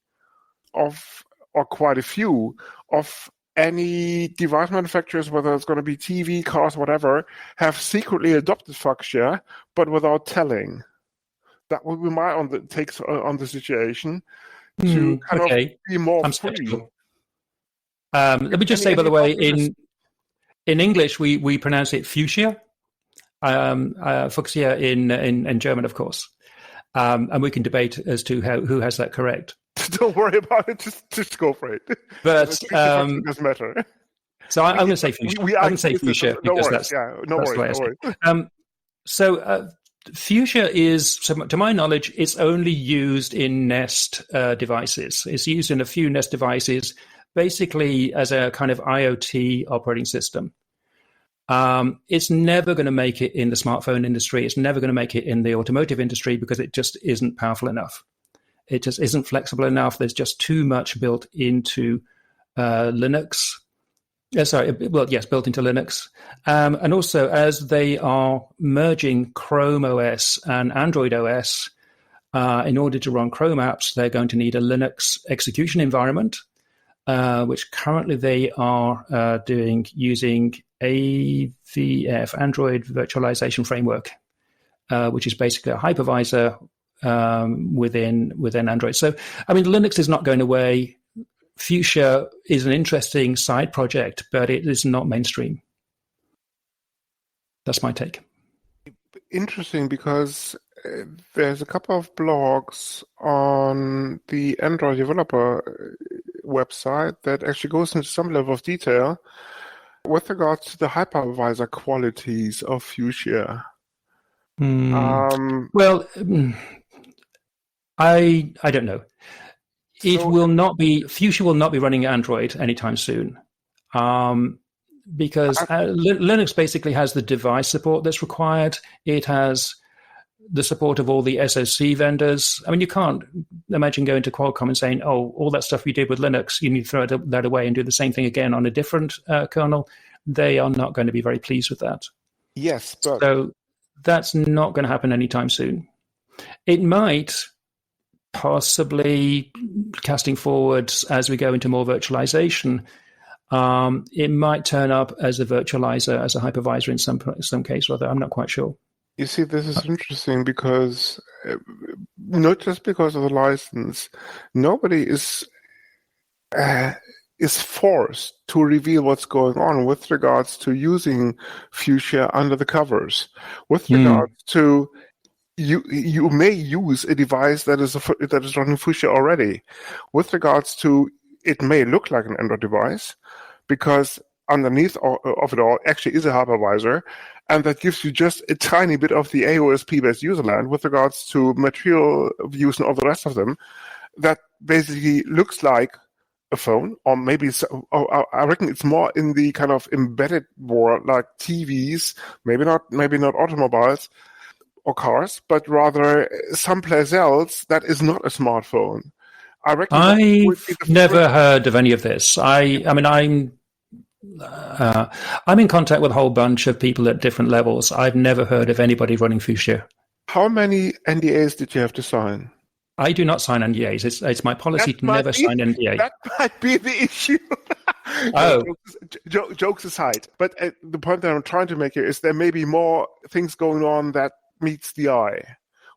of, or quite a few of any device manufacturers, whether it's going to be TV, cars, whatever, have secretly adopted Fuchsia, but without telling. That would be my takes on the situation, to kind of be more free.
Skeptical. Let me just say, by the way, in English we pronounce it Fuchsia, Fuchsia in German, of course, and we can debate as to who has that correct.
Don't worry about it. Just go for it.
But
it doesn't matter.
So I'm going to say Fuchsia. I'm going to say Fuchsia because that's
no worries.
So Fuchsia is, to my knowledge, it's only used in Nest devices. It's used in a few Nest devices, basically as a kind of IoT operating system. It's never going to make it in the smartphone industry. It's never going to make it in the automotive industry because it just isn't powerful enough. It just isn't flexible enough. There's just too much built into Linux. Built into Linux. And also, as they are merging Chrome OS and Android OS, in order to run Chrome apps, they're going to need a Linux execution environment, which currently they are doing using AVF, Android Virtualization Framework, which is basically a hypervisor within Android. So, Linux is not going away. Fuchsia is an interesting side project, but it is not mainstream. That's my take.
Interesting, because there's a couple of blogs on the Android developer website that actually goes into some level of detail with regards to the hypervisor qualities of Fuchsia.
I don't know. Fuchsia will not be running Android anytime soon, because Linux basically has the device support that's required. It has the support of all the SoC vendors. You can't imagine going to Qualcomm and saying, "Oh, all that stuff we did with Linux, you need to throw that away and do the same thing again on a different kernel." They are not going to be very pleased with that.
Yes, but
so that's not going to happen anytime soon. It might. Possibly casting forwards as we go into more virtualization, it might turn up as a virtualizer, as a hypervisor in some case or other. I'm not quite sure.
You see, this is interesting because not just because of the license, nobody is forced to reveal what's going on with regards to using Fuchsia under the covers. With regards to you may use a device that is running Fuchsia already. With regards to, it may look like an Android device, because underneath of it all actually is a hypervisor, and that gives you just a tiny bit of the AOSP-based userland with regards to material views and all the rest of them. That basically looks like a phone, or maybe I reckon it's more in the kind of embedded world, like TVs, maybe not automobiles or cars, but rather someplace else that is not a smartphone. I reckon
I've never heard of any of this. I'm in contact with a whole bunch of people at different levels. I've never heard of anybody running Fuchsia.
How many NDAs did you have to sign?
I do not sign NDAs. It's my policy to never sign NDA.
That might be the issue. Jokes aside. But the point that I'm trying to make here is there may be more things going on that meets the eye.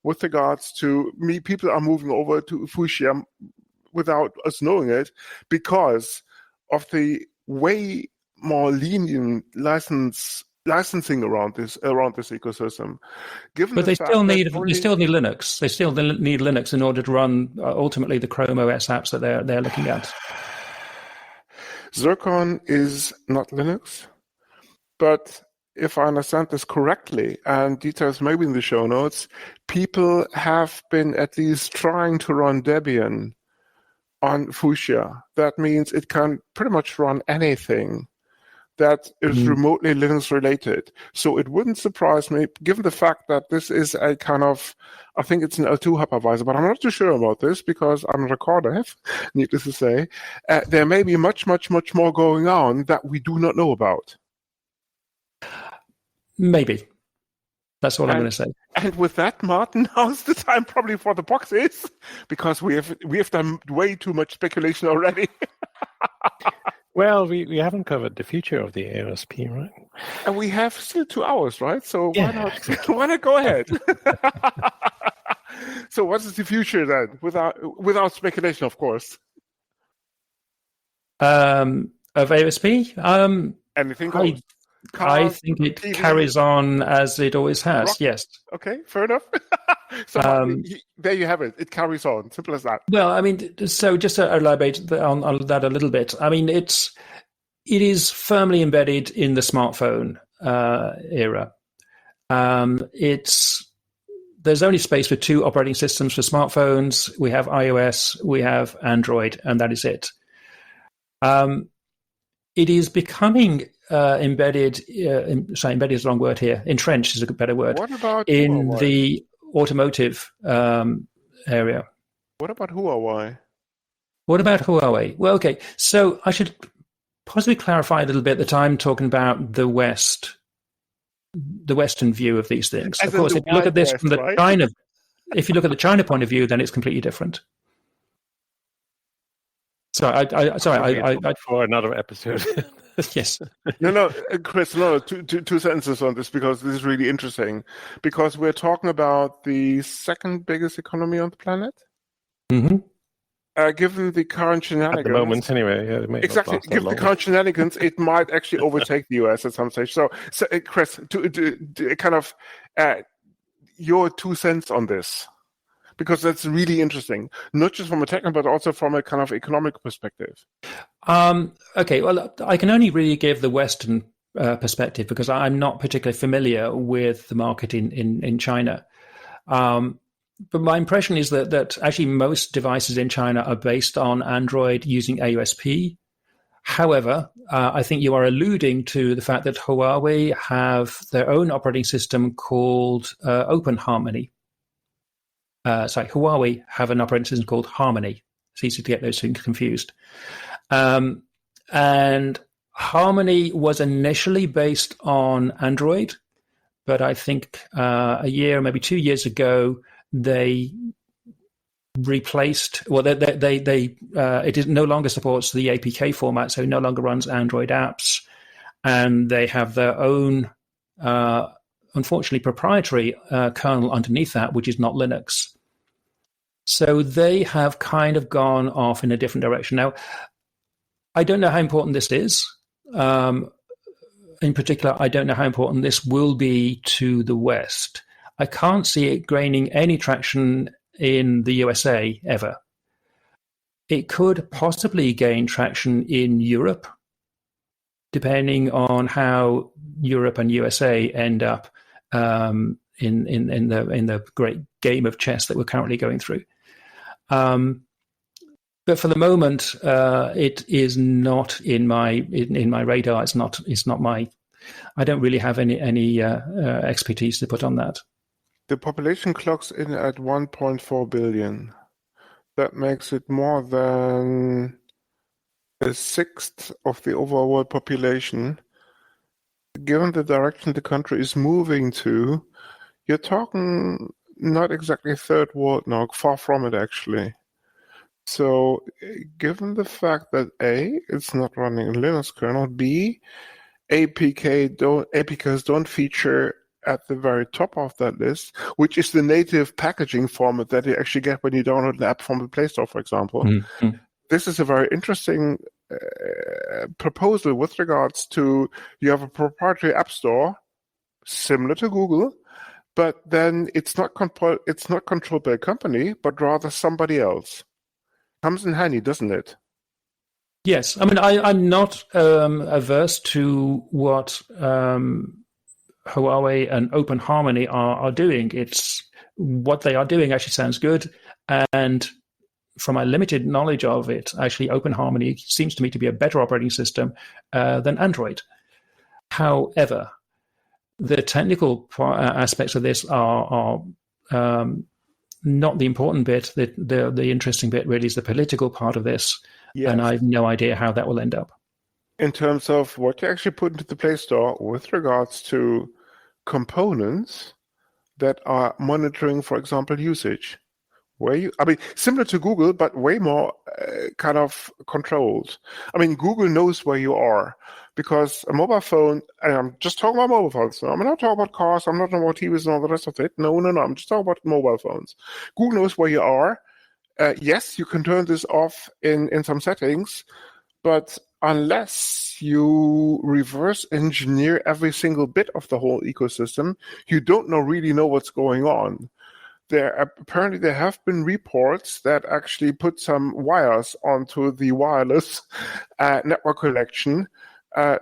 With regards to people are moving over to Fuchsia without us knowing it because of the way more lenient licensing around this ecosystem.
But you still need Linux. They still need Linux in order to run ultimately the Chrome OS apps that they're looking at.
Zircon is not Linux, but if I understand this correctly, and details maybe in the show notes, people have been at least trying to run Debian on Fuchsia. That means it can pretty much run anything that is remotely Linux related. So it wouldn't surprise me, given the fact that this is a kind of, I think it's an L2 hypervisor, but I'm not too sure about this because I'm not a core dev, needless to say. There may be much, much, much more going on that we do not know about.
Maybe. That's all I'm going to say.
And with that, Martin, now's the time probably for the boxes, because we have done way too much speculation already.
Well, we haven't covered the future of the AOSP, right?
And we have still 2 hours, right? So why not go ahead? So what is the future then, without speculation, of course?
Of AOSP?
Anything goes.
I think it TV. Carries on as it always has, Rock. Yes.
Okay, fair enough. So there you have it. It carries on. Simple as that.
Well, I mean, so just to elaborate on that a little bit, I mean, it is firmly embedded in the smartphone era. There's only space for 2 operating systems for smartphones. We have iOS, we have Android, and that is it. It is becoming embedded. Embedded is the wrong word here. Entrenched is a better word.
What about
in
Huawei?
The automotive area?
What about Huawei?
What about Huawei? Well, okay. So I should possibly clarify a little bit that I'm talking about the Western view of these things. Of course, if you look at this from the China, if you look at the China point of view, then it's completely different. Sorry,
for another episode.
Yes.
No, Chris, two sentences on this, because this is really interesting. Because we're talking about the second biggest economy on the planet.
Mm-hmm.
Given the current shenanigans...
At the moment, anyway. Yeah,
exactly. Given the current shenanigans, it might actually overtake the US at some stage. So Chris, to kind of your 2 cents on this. Because that's really interesting, not just from a technical, but also from a kind of economic perspective.
Okay, well, I can only really give the Western perspective because I'm not particularly familiar with the market in China. But my impression is that actually most devices in China are based on Android using AOSP. However, I think you are alluding to the fact that Huawei have their own operating system called Open Harmony. Huawei have an operating system called Harmony. It's easy to get those things confused. And Harmony was initially based on Android, but I think a year, maybe 2 years ago, they replaced. Well, it no longer supports the APK format, so it no longer runs Android apps, and they have their own, unfortunately, proprietary kernel underneath that, which is not Linux. So they have kind of gone off in a different direction. Now, I don't know how important this is. In particular, I don't know how important this will be to the West. I can't see it gaining any traction in the USA ever. It could possibly gain traction in Europe, depending on how Europe and USA end up in the great game of chess that we're currently going through. But for the moment, it is not in my radar. It's not my. I don't really have any expertise to put on that.
The population clocks in at 1.4 billion. That makes it more than a sixth of the overall world population. Given the direction the country is moving to, you're talking not exactly third world now, far from it actually. So, given the fact that A, it's not running a Linux kernel, B, APKs don't feature at the very top of that list, which is the native packaging format that you actually get when you download an app from the Play Store, for example. Mm-hmm. This is a very interesting proposal with regards to you have a proprietary app store similar to Google, but then it's not controlled by a company, but rather somebody else. Comes in handy, doesn't it?
Yes. I mean, I'm not averse to what Huawei and Open Harmony are doing. It's what they are doing actually sounds good. And from my limited knowledge of it, actually Open Harmony seems to me to be a better operating system than Android. However, the technical aspects of this are not the important bit. The interesting bit really is the political part of this, and I have no idea how that will end up.
In terms of what you actually put into the Play Store with regards to components that are monitoring, for example, usage. Similar to Google, but way more kind of controlled. I mean, Google knows where you are because a mobile phone, and I'm just talking about mobile phones. I'm not talking about cars, I'm not talking about TVs and all the rest of it. No, I'm just talking about mobile phones. Google knows where you are. Yes, you can turn this off in some settings, but unless you reverse engineer every single bit of the whole ecosystem, you don't really know what's going on. Apparently there have been reports that actually put some wires onto the wireless network connection,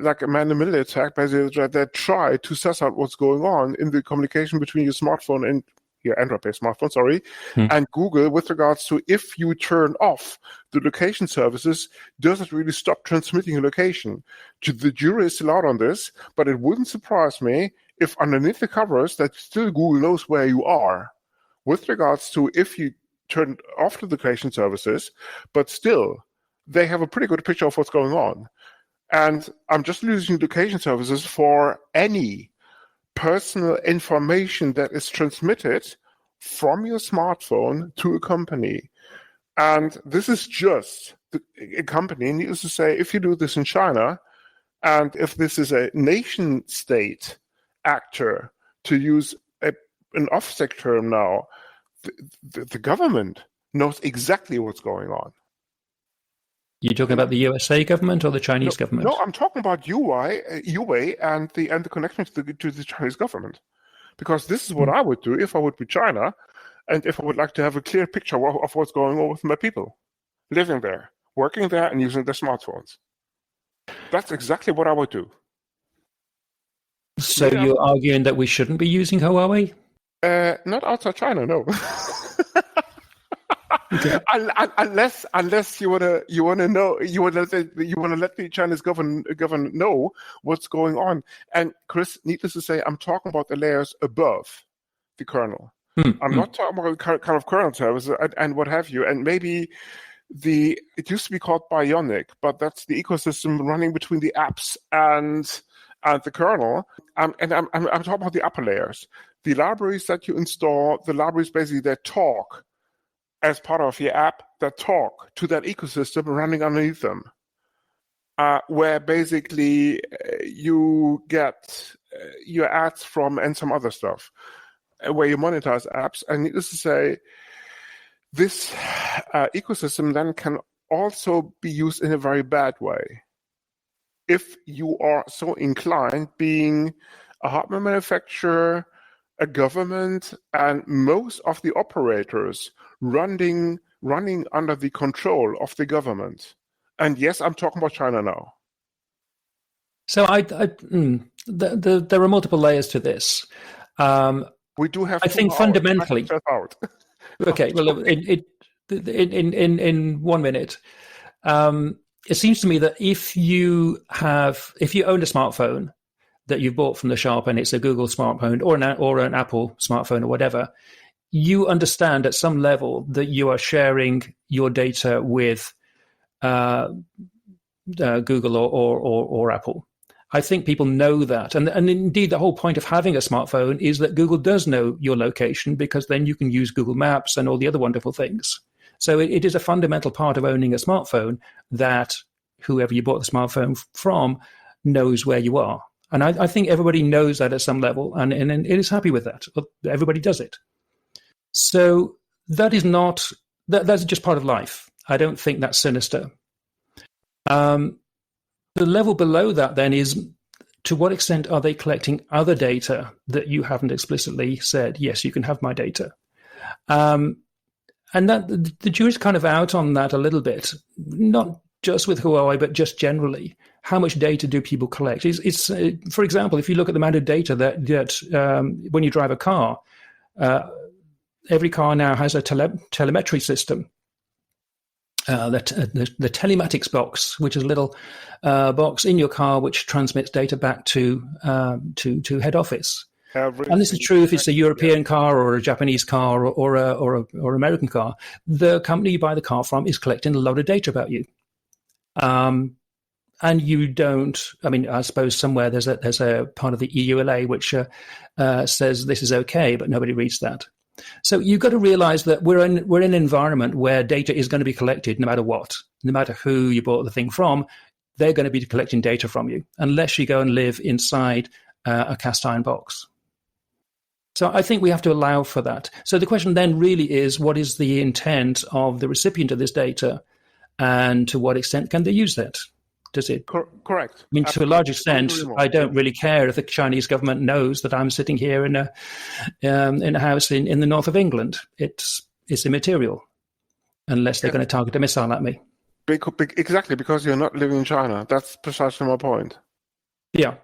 like a man-in-the-middle attack, basically that try to suss out what's going on in the communication between your smartphone and your Android-based smartphone, and Google with regards to if you turn off the location services, does it really stop transmitting a location? The jury is still out on this, but it wouldn't surprise me if underneath the covers that still Google knows where you are with regards to if you turn off the location services, but still they have a pretty good picture of what's going on. And I'm just using location services for any personal information that is transmitted from your smartphone to a company. And this is just a company, needless to say, if you do this in China, and if this is a nation state actor, to use an OFSEC term now, the government knows exactly what's going on.
You're talking about the USA government or the Chinese government?
No, I'm talking about UA and the connection to the Chinese government. Because this is what I would do if I would be China and if I would like to have a clear picture of what's going on with my people living there, working there, and using their smartphones. That's exactly what I would do.
So you're arguing that we shouldn't be using Huawei?
Not outside China, no. Okay. Unless you wanna let the Chinese government know what's going on. And Chris, needless to say, I'm talking about the layers above the kernel. I'm not talking about kind of kernel services and what have you. And maybe it used to be called Bionic, but that's the ecosystem running between the apps and the kernel. And I'm talking about the upper layers, the libraries that you install, the libraries basically that talk as part of your app, that talk to that ecosystem running underneath them, where basically you get your ads from and some other stuff, where you monetize apps. And needless to say, this ecosystem then can also be used in a very bad way. If you are so inclined, being a hardware manufacturer, a government, and most of the operators running under the control of the government. And yes, I'm talking about China now.
So there are multiple layers to this.
We do have.
I think fundamentally. Okay, well, in 1 minute, it seems to me that if you own a smartphone that you bought from the shop and it's a Google smartphone or an Apple smartphone or whatever, you understand at some level that you are sharing your data with Google or Apple. I think people know that. And indeed, the whole point of having a smartphone is that Google does know your location, because then you can use Google Maps and all the other wonderful things. So it is a fundamental part of owning a smartphone that whoever you bought the smartphone from knows where you are. And I think everybody knows that at some level and it is happy with that. Everybody does it. So that's just part of life. I don't think that's sinister. The level below that then is, to what extent are they collecting other data that you haven't explicitly said, yes, you can have my data? And that the jury's kind of out on that a little bit, not just with Huawei, but just generally. How much data do people collect? It's for example, if you look at the amount of data that when you drive a car, every car now has a telemetry system. the telematics box, which is a little box in your car which transmits data back to head office. And this is true if it's a European car or a Japanese car or American car. The company you buy the car from is collecting a load of data about you. And you don't. I mean, I suppose somewhere there's a part of the EULA which says this is okay, but nobody reads that. So you've got to realize that we're in an environment where data is going to be collected no matter what, no matter who you bought the thing from. They're going to be collecting data from you unless you go and live inside a cast iron box. So I think we have to allow for that. So the question then really is, what is the intent of the recipient of this data, and to what extent can they use that? Does it?
Correct.
I mean, to a large extent, I don't really care if the Chinese government knows that I'm sitting here in a house in the north of England. It's immaterial, unless they're going to target a missile at me.
Exactly, because you're not living in China. That's precisely my point.
Yeah.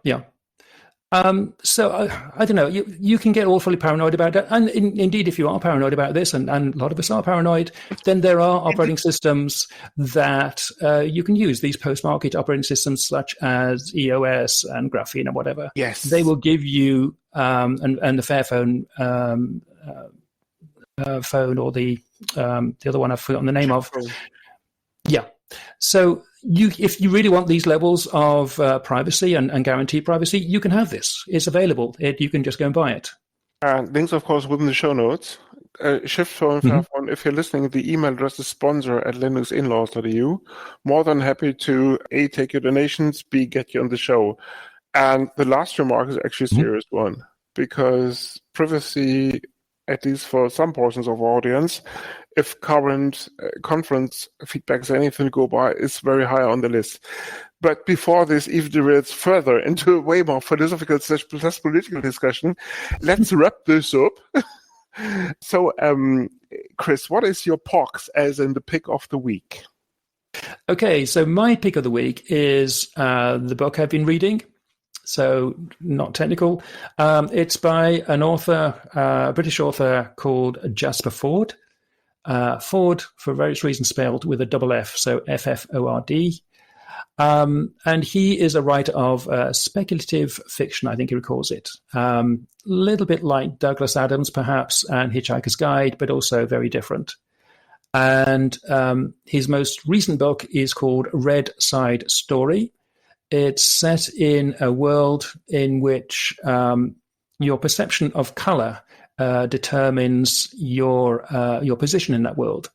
So I don't know. You can get awfully paranoid about that, and indeed, if you are paranoid about this, and a lot of us are paranoid, then there are operating systems that you can use. These post-market operating systems, such as EOS and Graphene and whatever.
Yes,
they will give you and the Fairphone phone, or the other one I've forgotten the name of. Yeah. So if you really want these levels of privacy and guaranteed privacy, you can have this. It's available. You can just go and buy it.
Links, of course, within the show notes. Shiftphone, Fairphone, if you're listening, the email address is sponsor@linuxinlaws.eu. More than happy to A, take your donations, B, get you on the show. And the last remark is actually a serious one, because privacy, at least for some portions of our audience, if current conference feedback is anything to go by, is very high on the list. But before this even derails further into a way more philosophical / political discussion, let's wrap this up. So, Chris, what is your POX, as in the pick of the week?
Okay, so my pick of the week is the book I've been reading. So not technical. It's by an author, a British author called Jasper Fforde. Ford, for various reasons, spelled with a double F, so F-F-O-R-D. And he is a writer of speculative fiction, I think he calls it. A little bit like Douglas Adams, perhaps, and Hitchhiker's Guide, but also very different. And his most recent book is called Red Side Story. It's set in a world in which your perception of color determines your position in that world.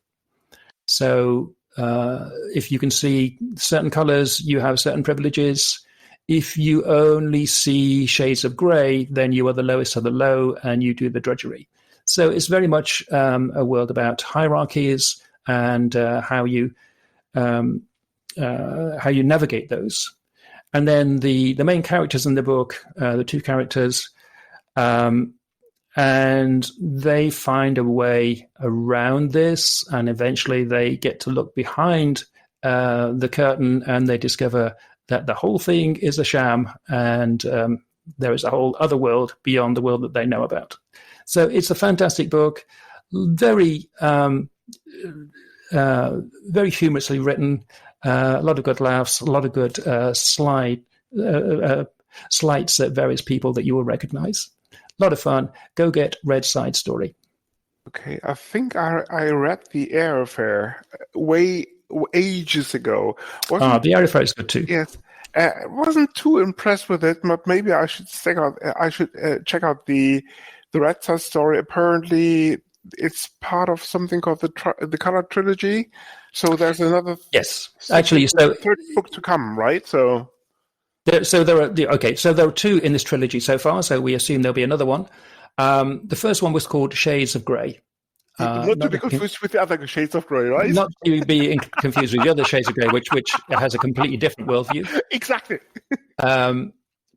So if you can see certain colors, you have certain privileges. If you only see shades of gray, then you are the lowest of the low, and you do the drudgery. So it's very much a world about hierarchies and how you navigate those. And then the main characters in the book, the two characters, and they find a way around this, and eventually they get to look behind the curtain, and they discover that the whole thing is a sham, and there is a whole other world beyond the world that they know about. So it's a fantastic book, very very humorously written, a lot of good laughs, a lot of good slights at various people that you will recognize. A lot of fun. Go get Red Side Story.
Okay, I think I read The Airfare way ages ago.
The Airfare is good too.
Yes, wasn't too impressed with it, but maybe I should check out. Check out the Red Side Story. Apparently, it's part of something called the Color Trilogy. So there's another.
Yes, actually, so
third book to come, right? So.
There are two in this trilogy so far, so we assume there'll be another one. The first one was called Shades of Grey.
Not to be confused with the other Shades of Grey, right?
Not to be confused with the other Shades of Grey, which has a completely different worldview.
Exactly.
But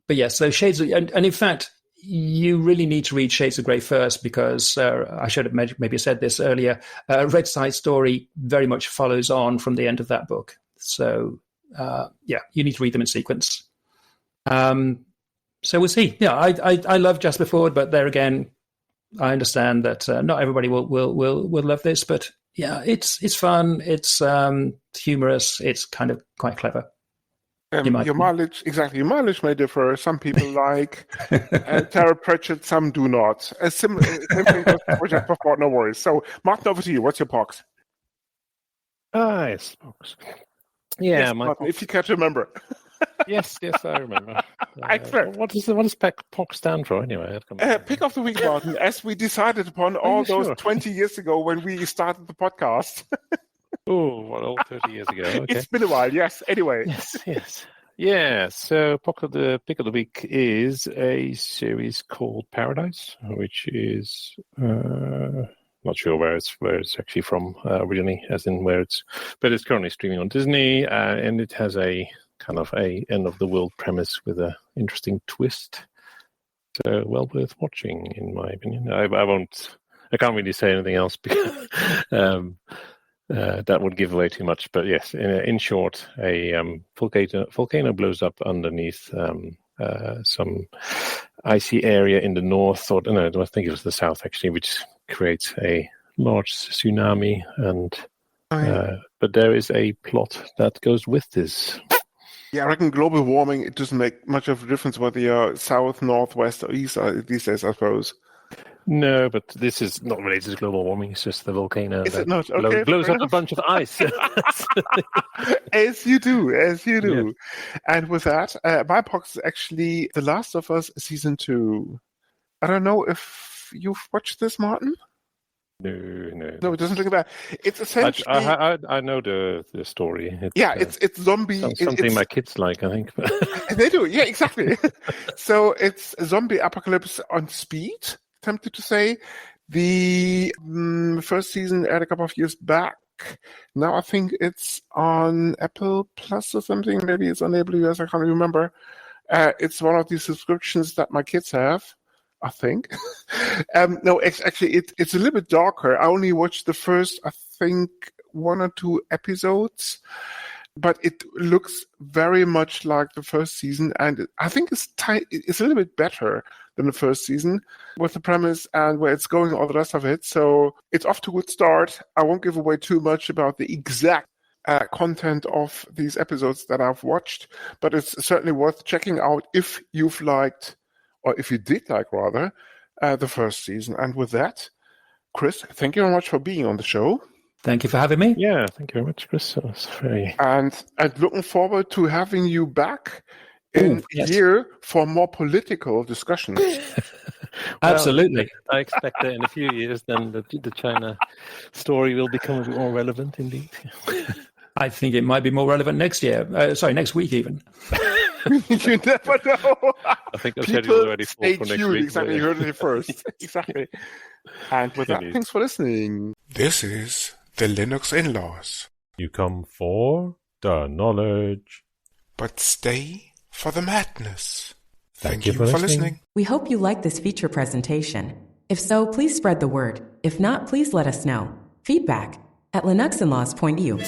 yeah, so Shades of, and in fact, you really need to read Shades of Grey first, because I should have maybe said this earlier. Red Side Story very much follows on from the end of that book. So you need to read them in sequence. So we'll see. Yeah, I love Jasper Fforde, but there again, I understand that not everybody will love this. But Yeah, it's fun. It's humorous. It's kind of quite clever.
Your mileage may differ. Some people like Tara Pratchett, some do not. Same thing goes for Project Puffbot, no worries. So, Martin, over to you. What's your pox?
Yes, pox. Yeah,
yes, Martin, if you can't remember.
yes, I remember.
Excellent.
What does POC stand for anyway?
Pick of the week, Martin, as we decided upon those 20 years ago when we started the podcast.
All 30 years ago. Okay.
It's been a while, yes. Anyway.
Yes. Yeah, so pick of the week is a series called Paradise, which is not sure where it's actually from originally, as in but it's currently streaming on Disney, and it has a kind of a end of the world premise with an interesting twist. So well worth watching, in my opinion. I can't really say anything else because that would give away too much. But yes, in short, a volcano blows up underneath some icy area in the north, or no, I think it was the south actually, which creates a large tsunami. And but there is a plot that goes with this.
Yeah, I reckon global warming, it doesn't make much of a difference whether you're south, north, west, or east these days, I suppose.
No, but this is not related to global warming. It's just the volcano
that
blows up a bunch of ice.
As you do.
Yeah.
And with that, my pox is actually The Last of Us Season 2. I don't know if you've watched this, Martin?
No,
it doesn't look bad. It's essentially.
I know the story.
It's zombie.
Something my kids like, I think.
They do, yeah, exactly. So it's a zombie apocalypse on speed. Tempted to say. The first season aired a couple of years back. Now I think it's on Apple Plus or something. Maybe it's on AWS. I can't remember. It's one of these subscriptions that my kids have, I think. No, actually, it's a little bit darker. I only watched the first, I think, 1 or 2 episodes, but it looks very much like the first season, and I think it's a little bit better than the first season with the premise and where it's going, all the rest of it. So it's off to a good start. I won't give away too much about the exact content of these episodes that I've watched, but it's certainly worth checking out if you've liked, or if you did like rather, the first season. And with that, Chris, thank you very much for being on the show.
Thank you for having me.
Yeah, thank you very much, Chris. That was very...
And looking forward to having you back in a year for more political discussions.
Absolutely.
I expect that in a few years, then the China story will become a bit more relevant indeed.
I think it might be more relevant next year. Next week even. You never know.
I think the schedule is already full for next week.
Exactly, you heard it first. Exactly. And with that, thanks for listening. This is the Linux In-Laws.
You come for the knowledge,
but stay for the madness.
Thank you for listening.
We hope you like this feature presentation. If so, please spread the word. If not, please let us know. Feedback at linuxinlaws.eu.